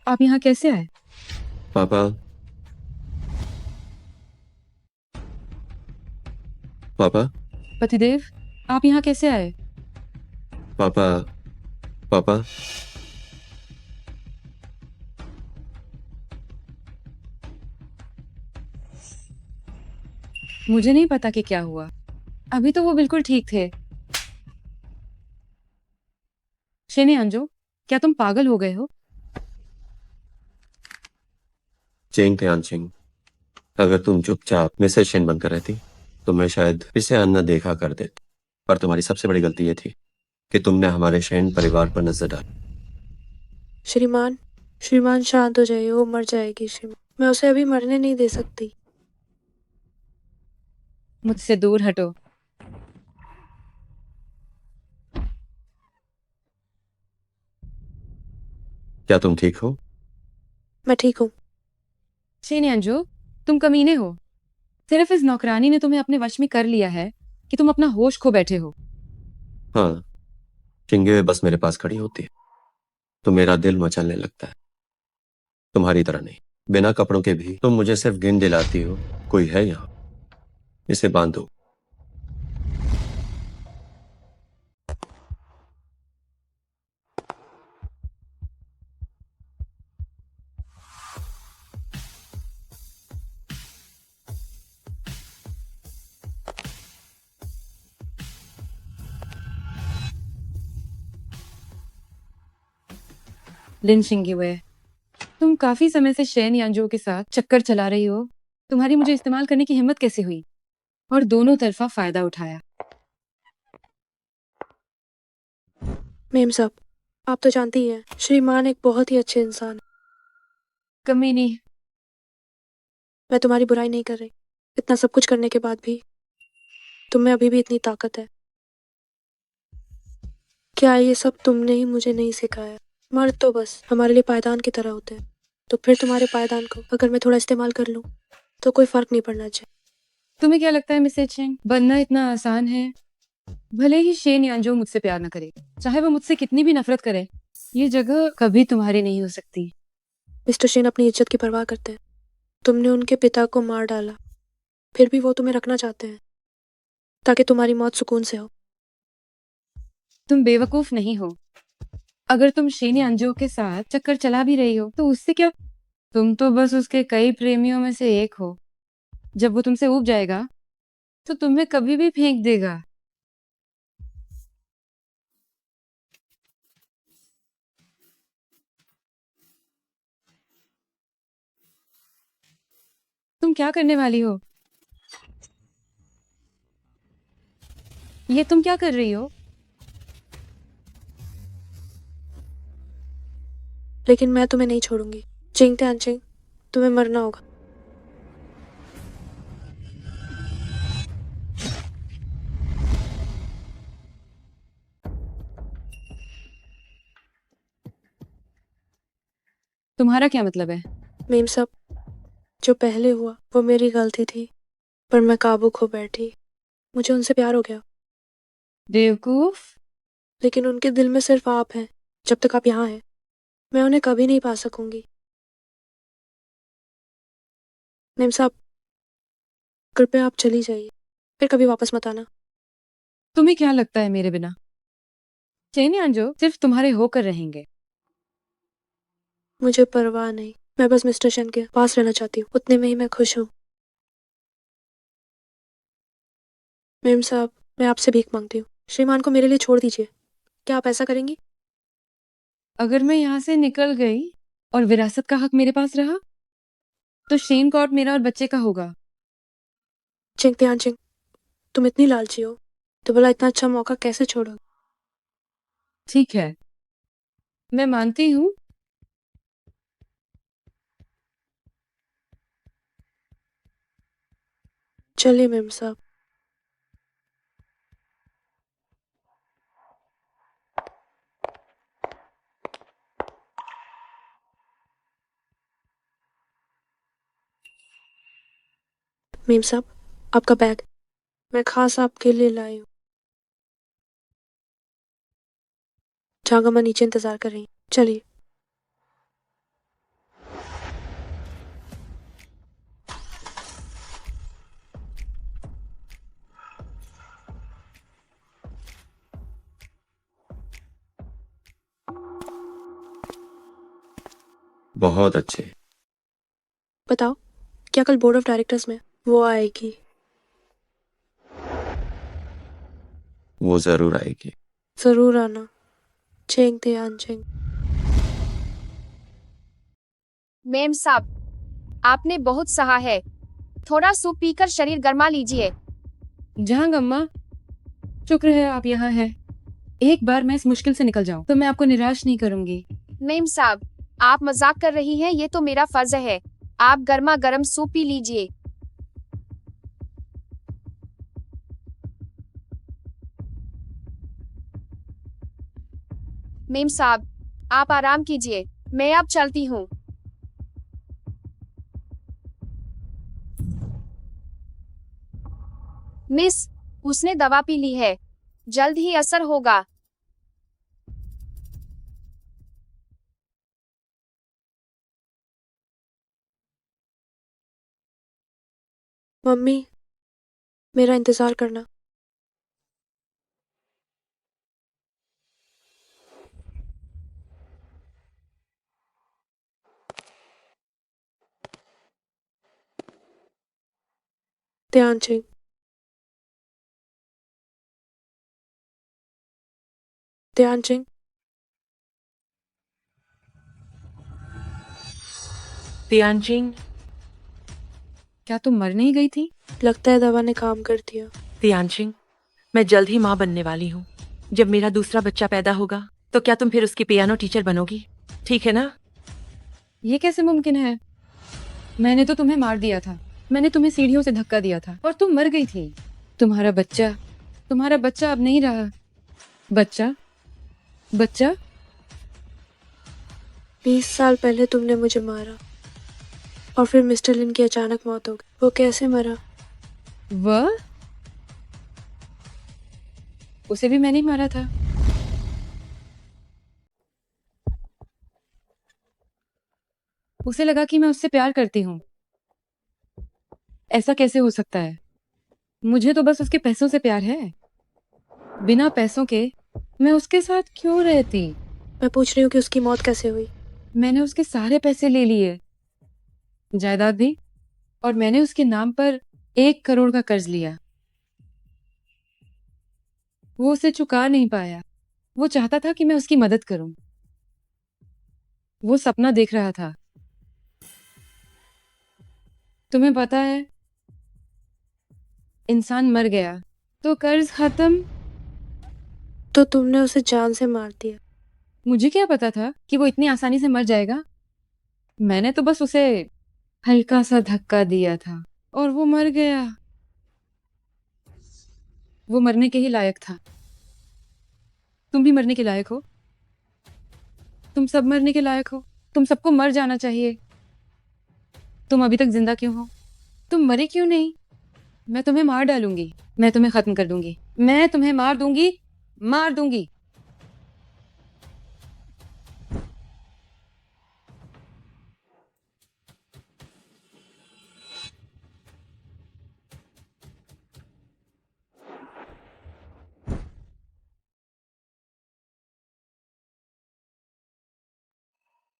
आप यहाँ कैसे आए? पापा, पापा, पतिदेव, आप यहाँ कैसे आए? पापा, पापा। मुझे नहीं पता कि क्या हुआ। अभी तो वो बिल्कुल ठीक थे। शेने अंजो, क्या तुम पागल हो गए हो? चेंग त्यानचिंग, अगर तुम चुपचाप मिसेज शेन बनकर रहती तो मैं शायद इसे अन्न देखा कर देती। पर तुम्हारी सबसे बड़ी गलती ये थी कि तुमने हमारे शेन परिवार पर नजर डाली। श्रीमान, श्रीमान शांत हो जाइए, वो मर जाएगी। श्रीमान, मैं उसे अभी मरने नहीं दे सकती। मुझसे दूर हटो। क्या तुम ठीक हो? मैं ठीक हूँ। शेने अंजो, तुम कमीने हो। सिर्फ इस नौकरानी ने तुम्हें अपने वश में कर लिया है कि तुम अपना होश खो बैठे हो। हाँ, चिंगे बस मेरे पास खड़ी होती है तो मेरा दिल मचलने लगता है। तुम्हारी तरह नहीं, बिना कपड़ों के भी तुम मुझे सिर्फ गिन दिलाती हो, कोई है यहाँ, इसे बांधो। लिन शिंगेवे, तुम काफी समय से शेन यांजो के साथ चक्कर चला रही हो। तुम्हारी मुझे इस्तेमाल करने की हिम्मत कैसे हुई? और दोनों तरफा फायदा उठाया। मेम साहब, आप तो जानती ही हैं, श्रीमान एक बहुत ही अच्छे इंसान हैं। कमी नहीं। मैं तुम्हारी बुराई नहीं कर रही। इतना सब कुछ करने के बाद भी तुम में अभी भी इतनी ताकत है। क्या ये सब तुमने ही मुझे नहीं सिखाया? मर्द तो बस हमारे लिए पायदान की तरह होते हैं। तो फिर तुम्हारे पायदान को अगर मैं थोड़ा इस्तेमाल कर लूं तो कोई फर्क नहीं पड़ना चाहिए। तुम्हें क्या लगता है मिसेज चेंग, बनना इतना आसान है? भले ही शेन यांजो मुझसे प्यार न करे, चाहे वो मुझसे कितनी भी नफरत करे, ये जगह कभी तुम्हारी नहीं हो सकती। मिस्टर शेन अपनी इज्जत की परवाह करते हैं। तुमने उनके पिता को मार डाला, फिर भी वो तुम्हें रखना चाहते हैं ताकि तुम्हारी मौत सुकून से हो। तुम बेवकूफ नहीं हो। अगर तुम शेन यांजो के साथ चक्कर चला भी रही हो तो उससे क्या? तुम तो बस उसके कई प्रेमियों में से एक हो। जब वो तुमसे ऊब जाएगा तो तुम्हें कभी भी फेंक देगा। तुम क्या करने वाली हो? ये तुम क्या कर रही हो? लेकिन मैं तुम्हें नहीं छोड़ूंगी। चिंग त्यानचिंग, तुम्हें मरना होगा। तुम्हारा क्या मतलब है? मेम साहब, जो पहले हुआ वो मेरी गलती थी, पर मैं काबू खो बैठी। मुझे उनसे प्यार हो गया, बेवकूफ। लेकिन उनके दिल में सिर्फ आप हैं। जब तक आप यहाँ हैं मैं उन्हें कभी नहीं पा सकूंगी। मेम साहब, कृपया आप चली जाइए, फिर कभी वापस मत आना। तुम्हें क्या लगता है मेरे बिना शेन यांजो सिर्फ तुम्हारे होकर रहेंगे? मुझे परवाह नहीं, मैं बस मिस्टर शन के पास रहना चाहती हूँ, उतने में ही मैं खुश हूँ। मेम साहब, मैं आपसे भीख मांगती हूँ, श्रीमान को मेरे लिए छोड़ दीजिए। क्या आप ऐसा करेंगी? अगर मैं यहाँ से निकल गई और विरासत का हक मेरे पास रहा तो शेन कॉर्ट मेरा और बच्चे का होगा। चिंग त्यानचिंग, तुम इतनी लालची हो तो भला इतना अच्छा मौका कैसे छोड़ोगे? ठीक है, मैं मानती हूँ। चलिए मेम साहब। मेम साहब, आपका बैग मैं खास आपके लिए लाई हूँ। झांगम्मा नीचे इंतजार कर रही हैं। चलिए। बहुत अच्छे। बताओ, क्या कल बोर्ड ऑफ डायरेक्टर्स में वो आएगी? वो जरूर आएगी। जरूर आना। चेंग त्यानचिंग। मेम साहब, आपने बहुत सहा है। थोड़ा सूप पीकर शरीर गर्मा लीजिए। जहाँ गम्मा, शुक्र है आप यहाँ हैं। एक बार मैं इस मुश्किल से निकल जाऊं तो मैं आपको निराश नहीं करूंगी। मेम साहब, आप मजाक कर रही हैं, ये तो मेरा फर्ज है। आप गर्मा गर्म सूप पी लीजिए। मेम साहब, आप आराम कीजिए, मैं अब चलती हूँ। मिस, उसने दवा पी ली है, जल्द ही असर होगा। मम्मी, मेरा इंतजार करना। ध्यान सिंह। ध्यान सिंह। तियानचिंग, क्या तुम मर नहीं गई थी? लगता है दवा ने काम कर दिया। तियानचिंग, मैं जल्द ही माँ बनने वाली हूँ। जब मेरा दूसरा बच्चा पैदा होगा तो क्या तुम फिर उसकी पियानो टीचर बनोगी? ठीक है ना? ये कैसे मुमकिन है? मैंने तो तुम्हें मार दिया था। मैंने तुम्हें सीढ़ियों से धक्का दिया था और तुम मर गई थी। तुम्हारा बच्चा अब नहीं रहा। बच्चा? 20 साल पहले तुमने मुझे मारा और फिर मिस्टर लिन की अचानक मौत हो गई। वो कैसे मरा? वह? उसे भी मैंने ही मारा था। उसे लगा कि मैं उससे प्यार करती हूँ। ऐसा कैसे हो सकता है? मुझे तो बस उसके पैसों से प्यार है। बिना पैसों के मैं उसके साथ क्यों रहती? मैं पूछ रही हूँ कि उसकी मौत कैसे हुई। मैंने उसके सारे पैसे ले लिए, जायदाद भी, और मैंने उसके नाम पर 1 करोड़ का कर्ज लिया। वो उसे चुका नहीं पाया। वो चाहता था कि मैं उसकी मदद करूं। वो सपना देख रहा था। तुम्हें पता है, इंसान मर गया तो कर्ज खत्म। तो तुमने उसे जान से मार दिया। मुझे क्या पता था कि वो इतनी आसानी से मर जाएगा। मैंने तो बस उसे हल्का सा धक्का दिया था और वो मर गया। वो मरने के ही लायक था। तुम भी मरने के लायक हो। तुम सब मरने के लायक हो। तुम सबको मर जाना चाहिए। तुम अभी तक जिंदा क्यों हो? तुम मरे क्यों नहीं? मैं तुम्हें मार डालूंगी। मैं तुम्हें खत्म कर दूंगी। मैं तुम्हें मार दूंगी, मार दूंगी।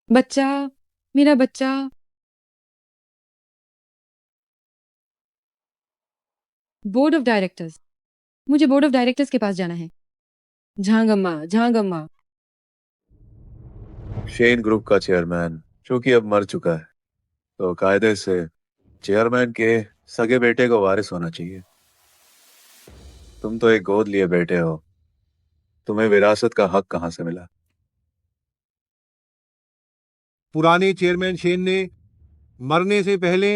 बच्चा, मेरा बच्चा। Board of directors. मुझे बोर्ड ऑफ डायरेक्टर्स के पास जाना है। झांगम्मा, झांगम्मा। शेन ग्रुप का चेयरमैन चूंकि अब मर चुका है तो कायदे से चेयरमैन के सगे बेटे को वारिस होना चाहिए। तुम तो एक गोद लिए बेटे हो, तुम्हें विरासत का हक कहां से मिला? पुराने चेयरमैन शेन ने मरने से पहले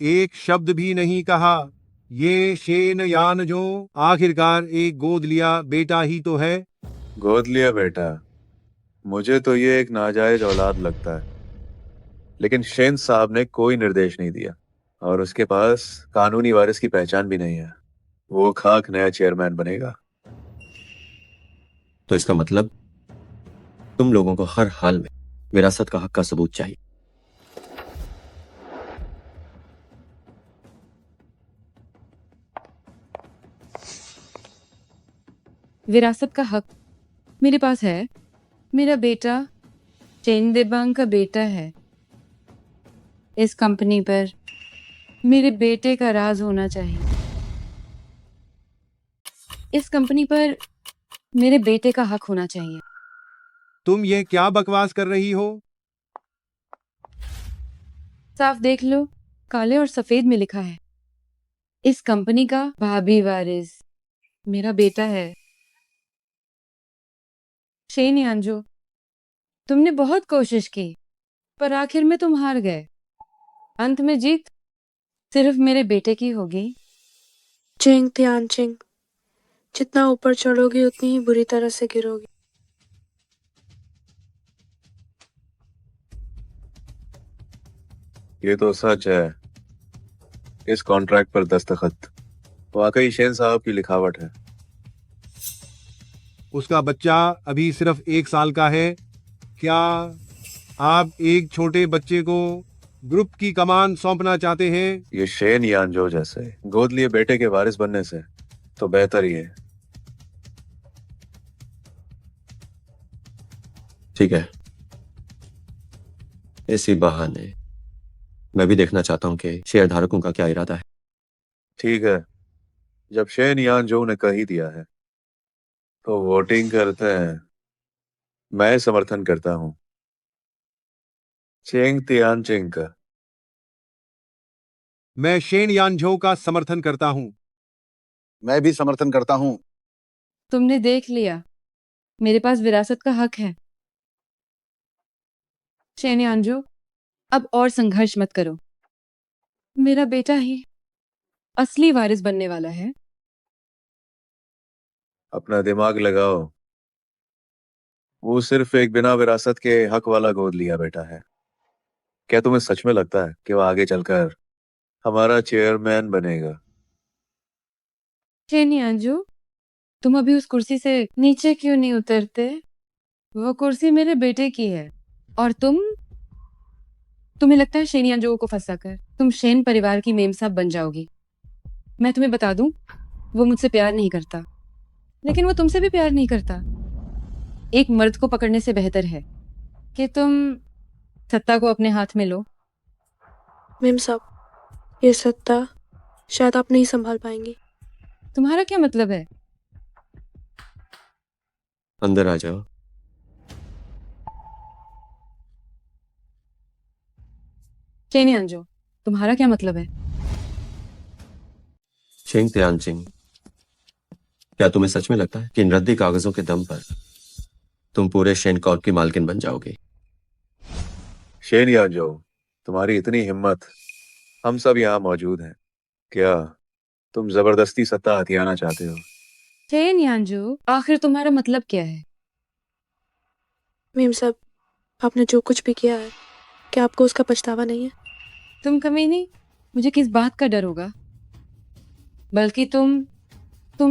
एक शब्द भी नहीं कहा। ये शेन यान जो आखिरकार एक गोद लिया बेटा ही तो है। गोद लिया बेटा? मुझे तो ये एक नाजायज औलाद लगता है, लेकिन शेन साहब ने कोई निर्देश नहीं दिया और उसके पास कानूनी वारिस की पहचान भी नहीं है। वो खाक नया चेयरमैन बनेगा। तो इसका मतलब तुम लोगों को हर हाल में विरासत का हक का सबूत चाहिए। विरासत का हक मेरे पास है। मेरा बेटा चेन देबांग का बेटा है। इस कंपनी पर मेरे बेटे का राज होना चाहिए। इस कंपनी पर मेरे बेटे का हक होना चाहिए। तुम ये क्या बकवास कर रही हो? साफ देख लो, काले और सफेद में लिखा है। इस कंपनी का भाभी वारिस मेरा बेटा है। शेन यांजो, तुमने बहुत कोशिश की पर आखिर में तुम हार गए। अंत में जीत सिर्फ मेरे बेटे की होगी। चिंग ध्यान चिंग, जितना ऊपर चढ़ोगी उतनी ही बुरी तरह से गिरोगी। ये तो सच है। इस कॉन्ट्रैक्ट पर दस्तखत। वाकई शेन साहब की लिखावट है। उसका बच्चा अभी सिर्फ 1 साल का है। क्या आप एक छोटे बच्चे को ग्रुप की कमान सौंपना चाहते हैं? ये शेन यानजो जैसे गोद लिए बेटे के वारिस बनने से तो बेहतर ही है। ठीक है, इसी बहाने मैं भी देखना चाहता हूं कि शेयर धारकों का क्या इरादा है। ठीक है, जब शेन यानजो ने कह ही दिया है तो वोटिंग करते हैं। मैं समर्थन करता हूं चेंग तियानचिंग का। मैं शेन यानझो का समर्थन करता हूं। मैं भी समर्थन करता हूं। तुमने देख लिया, मेरे पास विरासत का हक है। शेन यानजो, अब और संघर्ष मत करो। मेरा बेटा ही असली वारिस बनने वाला है। अपना दिमाग लगाओ। वो सिर्फ एक बिना विरासत के हक वाला गोद लिया बेटा है। क्या तुम्हें सच में लगता है कि वो आगे चलकर हमारा चेयरमैन बनेगा? शेन यानजो, तुम अभी उस कुर्सी से नीचे क्यों नहीं उतरते? वो कुर्सी मेरे बेटे की है और तुम्हें लगता है शेन यानजो को फंसाकर तुम शेन परिवार की मेमसाब बन जाओगी? मैं तुम्हें बता दूं, वो मुझसे प्यार नहीं करता, लेकिन वो तुमसे भी प्यार नहीं करता। एक मर्द को पकड़ने से बेहतर है कि तुम सत्ता को अपने हाथ में लो। मेम साहब, ये सत्ता शायद आप नहीं संभाल पाएंगी। तुम्हारा क्या मतलब है? अंदर आ जाओ। शेन यानजो, तुम्हारा क्या मतलब है? शेंग तियानचिंग, क्या तुम्हें सच में लगता है कि इन रद्दी कागजों के दम पर तुम पूरे शेन कॉर्प की मालकिन बन जाओगे? शेन यानजो, तुम्हारी इतनी हिम्मत, हम सब यहाँ मौजूद हैं। क्या तुम जबरदस्ती सत्ता हथियाना चाहते हो? शेन यानजो, आखिर तुम्हारा मतलब क्या है? मेम साहब, आपने जो कुछ भी किया है, क्या आपको उसका पछतावा नहीं है? तुम कमीनी, मुझे किस बात का डर होगा? बल्कि तुम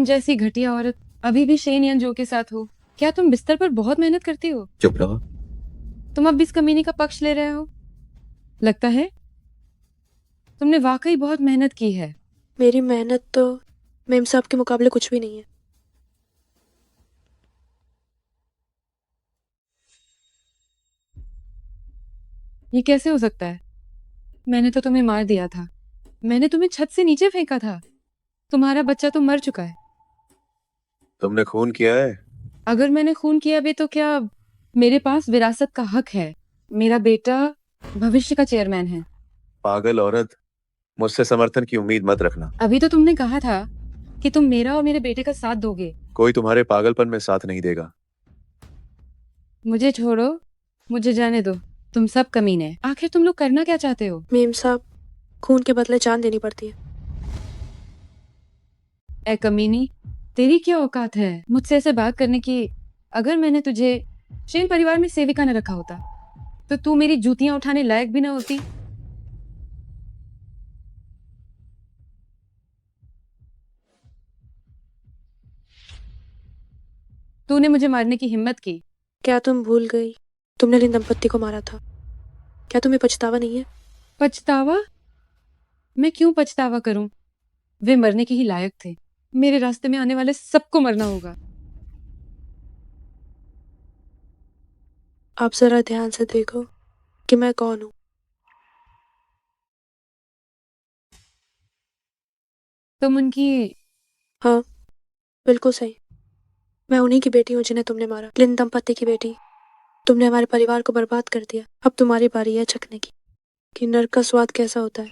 जैसी घटिया औरत अभी भी शेन यानजो के साथ हो। क्या तुम बिस्तर पर बहुत मेहनत करती हो? चुप रहो। तुम अब इस कमीनी का पक्ष ले रहे हो? लगता है तुमने वाकई बहुत मेहनत की है। मेरी मेहनत तो मेम साहब के मुकाबले कुछ भी नहीं है। ये कैसे हो सकता है? मैंने तो तुम्हें मार दिया था। मैंने तुम्हें छत से नीचे फेंका था। तुम्हारा बच्चा तो मर चुका है। तुमने खून किया है? अगर मैंने खून किया भी तो क्या मेरे पास विरासत का हक है? मेरा बेटा भविष्य का चेयरमैन है। पागल औरत, मुझसे समर्थन की उम्मीद मत रखना। अभी तो तुमने कहा था कि तुम मेरा और मेरे बेटे का साथ दोगे। कोई तुम्हारे पागलपन में साथ नहीं देगा। मुझे छोड़ो, मुझे जाने दो। तुम सब कमीने। आखिर तुम लोग करना क्या चाहते हो? मेम साहब, खून के बदले जान देनी पड़ती है। ए कमीनी, तेरी क्या औकात है मुझसे ऐसे बात करने की? अगर मैंने तुझे शेन परिवार में सेविका न रखा होता तो तू मेरी जूतियां उठाने लायक भी न होती। तूने मुझे मारने की हिम्मत की। क्या तुम भूल गई तुमने लिन दंपत्ति को मारा था? क्या तुम्हें पछतावा नहीं है? पछतावा? मैं क्यों पछतावा करूं? वे मरने के ही लायक थे। मेरे रास्ते में आने वाले सबको मरना होगा। आप जरा ध्यान से देखो कि मैं कौन हूँ। तुम उनकी हाँ, बिल्कुल सही। मैं उन्हीं की बेटी हूँ जिन्हें तुमने मारा। लिन दंपत्ति की बेटी। तुमने हमारे परिवार को बर्बाद कर दिया। अब तुम्हारी बारी है चखने की कि नर्क का स्वाद कैसा होता है।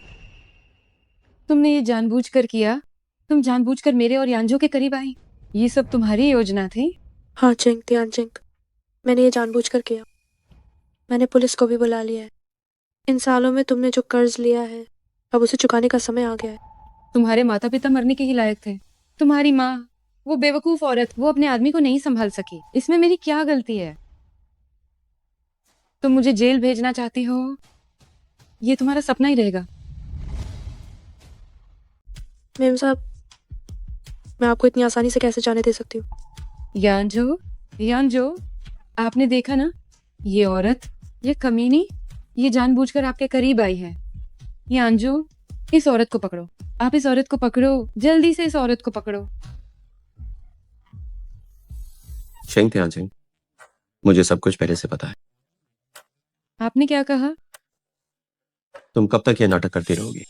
तुमने ये जानबूझकर किया? तुम जानबूझकर मेरे और यानजो के करीब आई? ये सब तुम्हारी योजना थी? हाँ चिंग तियानचिंग, मैंने ये जानबूझकर किया। मैंने पुलिस को भी बुला लिया है। इन सालों में तुमने जो कर्ज लिया है, अब उसे चुकाने का समय आ गया है। तुम्हारे माता पिता मरने के ही लायक थे। तुम्हारी माँ, वो बेवकूफ औरत, वो अपने आदमी को नहीं संभाल सकी। इसमें मेरी क्या गलती है? तुम मुझे जेल भेजना चाहती हो? ये तुम्हारा सपना ही रहेगा। मेम साहब, मैं आपको इतनी आसानी से कैसे जाने दे सकती हूँ? यांजो, यांजो, आपने देखा ना, ये औरत, ये कमीनी, ये जानबूझकर आपके करीब आई है। यांजो, इस औरत को पकड़ो। आप इस औरत को पकड़ो, जल्दी से इस औरत को पकड़ो। शेंग त्यानचिंग, मुझे सब कुछ पहले से पता है। आपने क्या कहा? तुम कब तक ये नाटक करती रहोगी?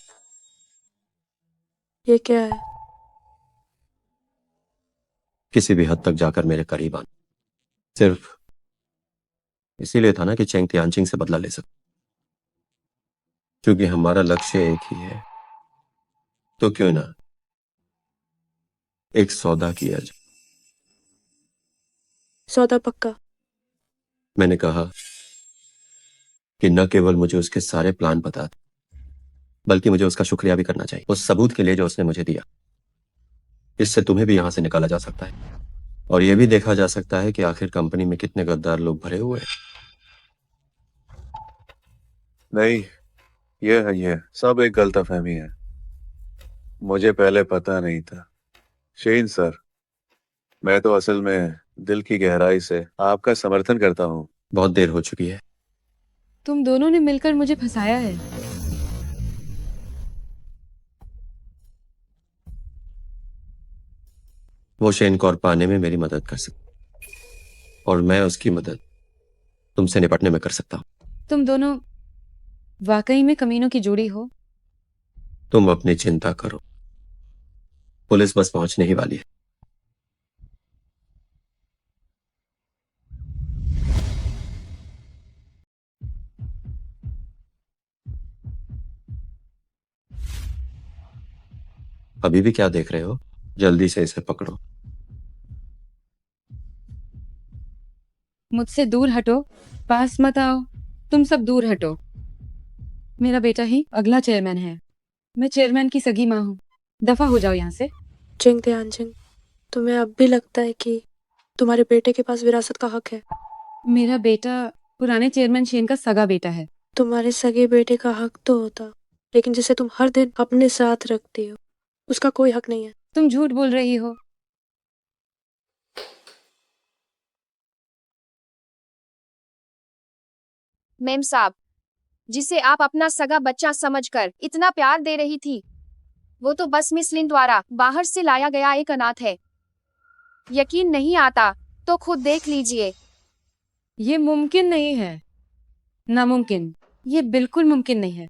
ये क्या है? किसी भी हद तक जाकर मेरे करीब आना। सिर्फ इसीलिए था ना कि चेंग तियानचिंग से बदला ले सकूं, क्योंकि हमारा लक्ष्य एक ही है। तो क्यों ना एक सौदा किया जाए? सौदा पक्का? मैंने कहा कि न केवल मुझे उसके सारे प्लान पता थे, बल्कि मुझे उसका शुक्रिया भी करना चाहिए उस सबूत के लिए जो उसने मुझे दिया। इससे तुम्हें भी यहां से निकाला जा सकता है और यह भी देखा जा सकता है कि आखिर कंपनी में कितने गद्दार लोग भरे हुए हैं। नहीं, ये सब एक गलतफहमी है। मुझे पहले पता नहीं था। शेन सर, मैं तो असल में दिल की गहराई से आपका समर्थन करता हूँ। बहुत देर हो चुकी है। तुम दोनों ने मिलकर मुझे फंसाया है। वो शेन कौर पाने में मेरी मदद कर सकता और मैं उसकी मदद तुमसे निपटने में कर सकता हूं। तुम दोनों वाकई में कमीनों की जोड़ी हो। तुम अपनी चिंता करो, पुलिस बस पहुंचने ही वाली है। अभी भी क्या देख रहे हो? जल्दी से इसे पकड़ो। मुझसे दूर हटो, पास मत आओ। तुम सब दूर हटो। मेरा बेटा ही अगला चेयरमैन है। मैं चेयरमैन की सगी माँ हूँ। दफा हो जाओ यहाँ से। चेंग त्यानचिंग, तुम्हें अब भी लगता है कि तुम्हारे बेटे के पास विरासत का हक है? मेरा बेटा पुराने चेयरमैन शेन का सगा बेटा है। तुम्हारे सगे बेटे का हक तो होता, लेकिन जिसे तुम हर दिन अपने साथ रखती हो, उसका कोई हक नहीं है। तुम झूठ बोल रही हो। मेम साहब, जिसे आप अपना सगा बच्चा समझकर इतना प्यार दे रही थी, वो तो बस मिस लिन द्वारा बाहर से लाया गया एक अनाथ है। यकीन नहीं आता तो खुद देख लीजिए। ये मुमकिन नहीं है। नामुमकिन। ये बिल्कुल मुमकिन नहीं है।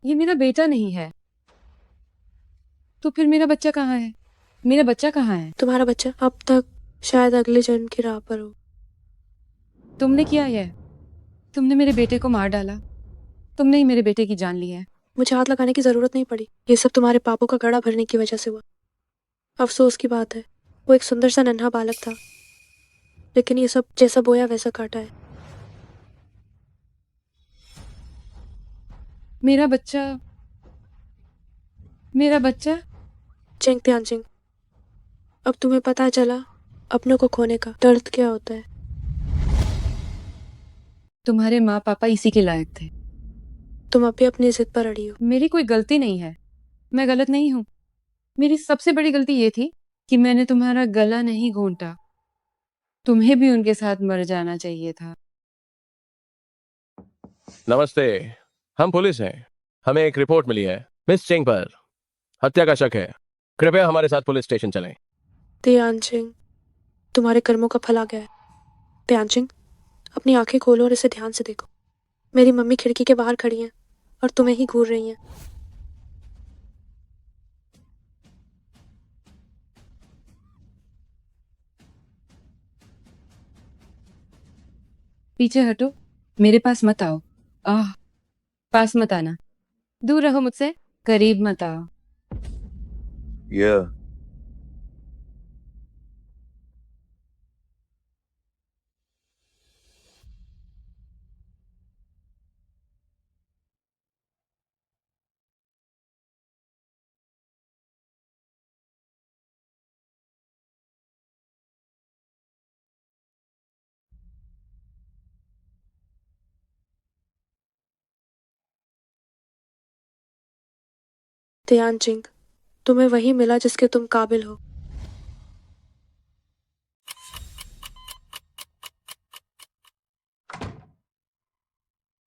ये मेरा बेटा नहीं है। तो फिर मेरा बच्चा कहाँ है? मेरा बच्चा कहाँ है? तुम्हारा बच्चा अब तक शायद अगले जन्म की राह पर हो। तुमने किया यह? तुमने मेरे बेटे को मार डाला। तुमने ही मेरे बेटे की जान ली है। मुझे हाथ लगाने की जरूरत नहीं पड़ी। ये सब तुम्हारे पापों का घड़ा भरने की वजह से हुआ। अफसोस की बात है, वो एक सुंदर सा नन्हा बालक था, लेकिन ये सब जैसा बोया वैसा काटा है। मेरा बच्चा, मेरा बच्चा। चेंग त्यानचिंग, अब तुम्हें पता चला अपनों को खोने का दर्द क्या होता है। तुम्हारे माँ पापा इसी के लायक थे। तुम अब भी अपनी जिद पर अड़ी हो। मेरी कोई गलती नहीं है। मैं गलत नहीं हूँ। मेरी सबसे बड़ी गलती ये थी कि मैंने तुम्हारा गला नहीं घोंटा। तुम्हें भी उनके साथ मर जाना चाहिए था। नमस्ते, हम पुलिस हैं। हमें एक रिपोर्ट मिली है, मिस चेंग पर हत्या का शक है। कृपया हमारे साथ पुलिस स्टेशन चलें। त्यानचिंग, तुम्हारे कर्मों का फल आ गया है। त्यानचिंग, अपनी आंखें खोलो और इसे ध्यान से देखो। मेरी मम्मी खिड़की के बाहर खड़ी हैं और तुम्हें ही घूर रही हैं। पीछे हटो। मेरे पास मत आओ। आह, पास मत आना। दूर रहो मुझसे। करीब मत आओ। ये त्यानचिंग, तुम्हें वही मिला जिसके तुम काबिल हो।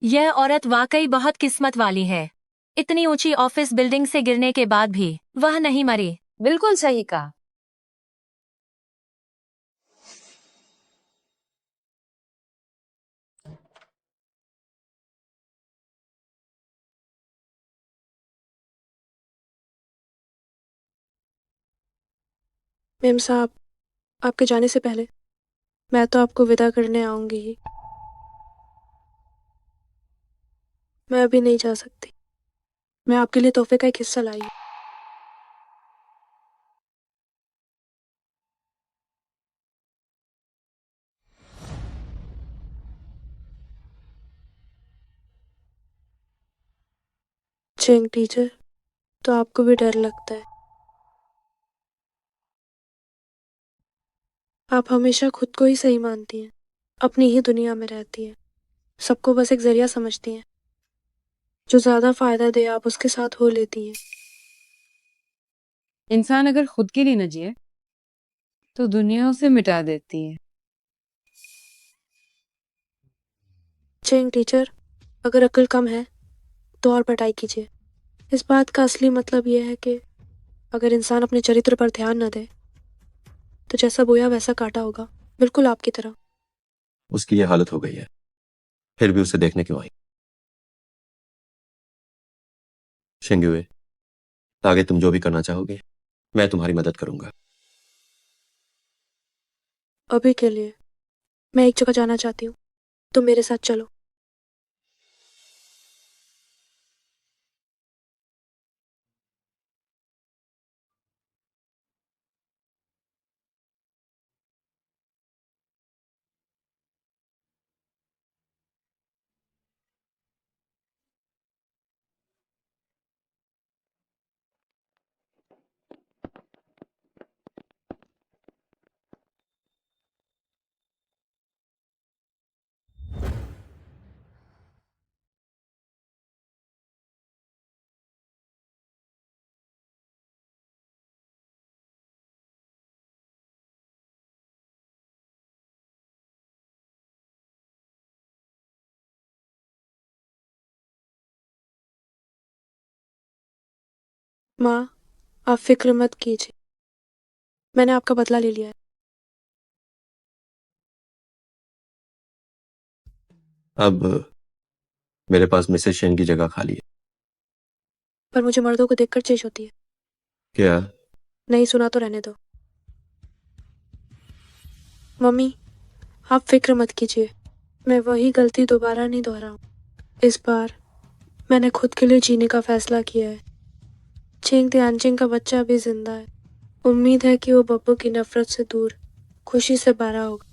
यह औरत वाकई बहुत किस्मत वाली है। इतनी ऊंची ऑफिस बिल्डिंग से गिरने के बाद भी वह नहीं मरी। बिल्कुल सही कहा। मेम साहब, आपके जाने से पहले मैं तो आपको विदा करने आऊंगी ही। मैं अभी नहीं जा सकती। मैं आपके लिए तोहफे का एक हिस्सा लाई हूँ। चेंग टीचर, तो आपको भी डर लगता है। आप हमेशा खुद को ही सही मानती हैं, अपनी ही दुनिया में रहती हैं, सबको बस एक जरिया समझती हैं। जो ज्यादा फायदा दे आप उसके साथ हो लेती हैं। इंसान अगर खुद के लिए न जिए तो दुनिया उसे मिटा देती है। चेंग टीचर, अगर अक्ल कम है तो और पढ़ाई कीजिए। इस बात का असली मतलब यह है कि अगर इंसान अपने चरित्र पर ध्यान न दे तो जैसा बोया वैसा काटा होगा, बिल्कुल आपकी तरह। उसकी ये हालत हो गई है, फिर भी उसे देखने क्यों आई? शेंगुए, आगे तुम जो भी करना चाहोगे मैं तुम्हारी मदद करूंगा। अभी के लिए मैं एक जगह जाना चाहती हूँ, तुम मेरे साथ चलो। माँ, आप फिक्र मत कीजिए, मैंने आपका बदला ले लिया है। अब मेरे पास मिसेस शेन की जगह खाली है। पर मुझे मर्दों को देखकर चेश होती है। क्या? नहीं सुना तो रहने दो। मम्मी, आप फिक्र मत कीजिए, मैं वही गलती दोबारा नहीं दोहराऊं। इस बार मैंने खुद के लिए जीने का फैसला किया है। चेंग तियानचिंग का बच्चा अभी जिंदा है। उम्मीद है कि वो बब्बू की नफरत से दूर खुशी से भरा होगा।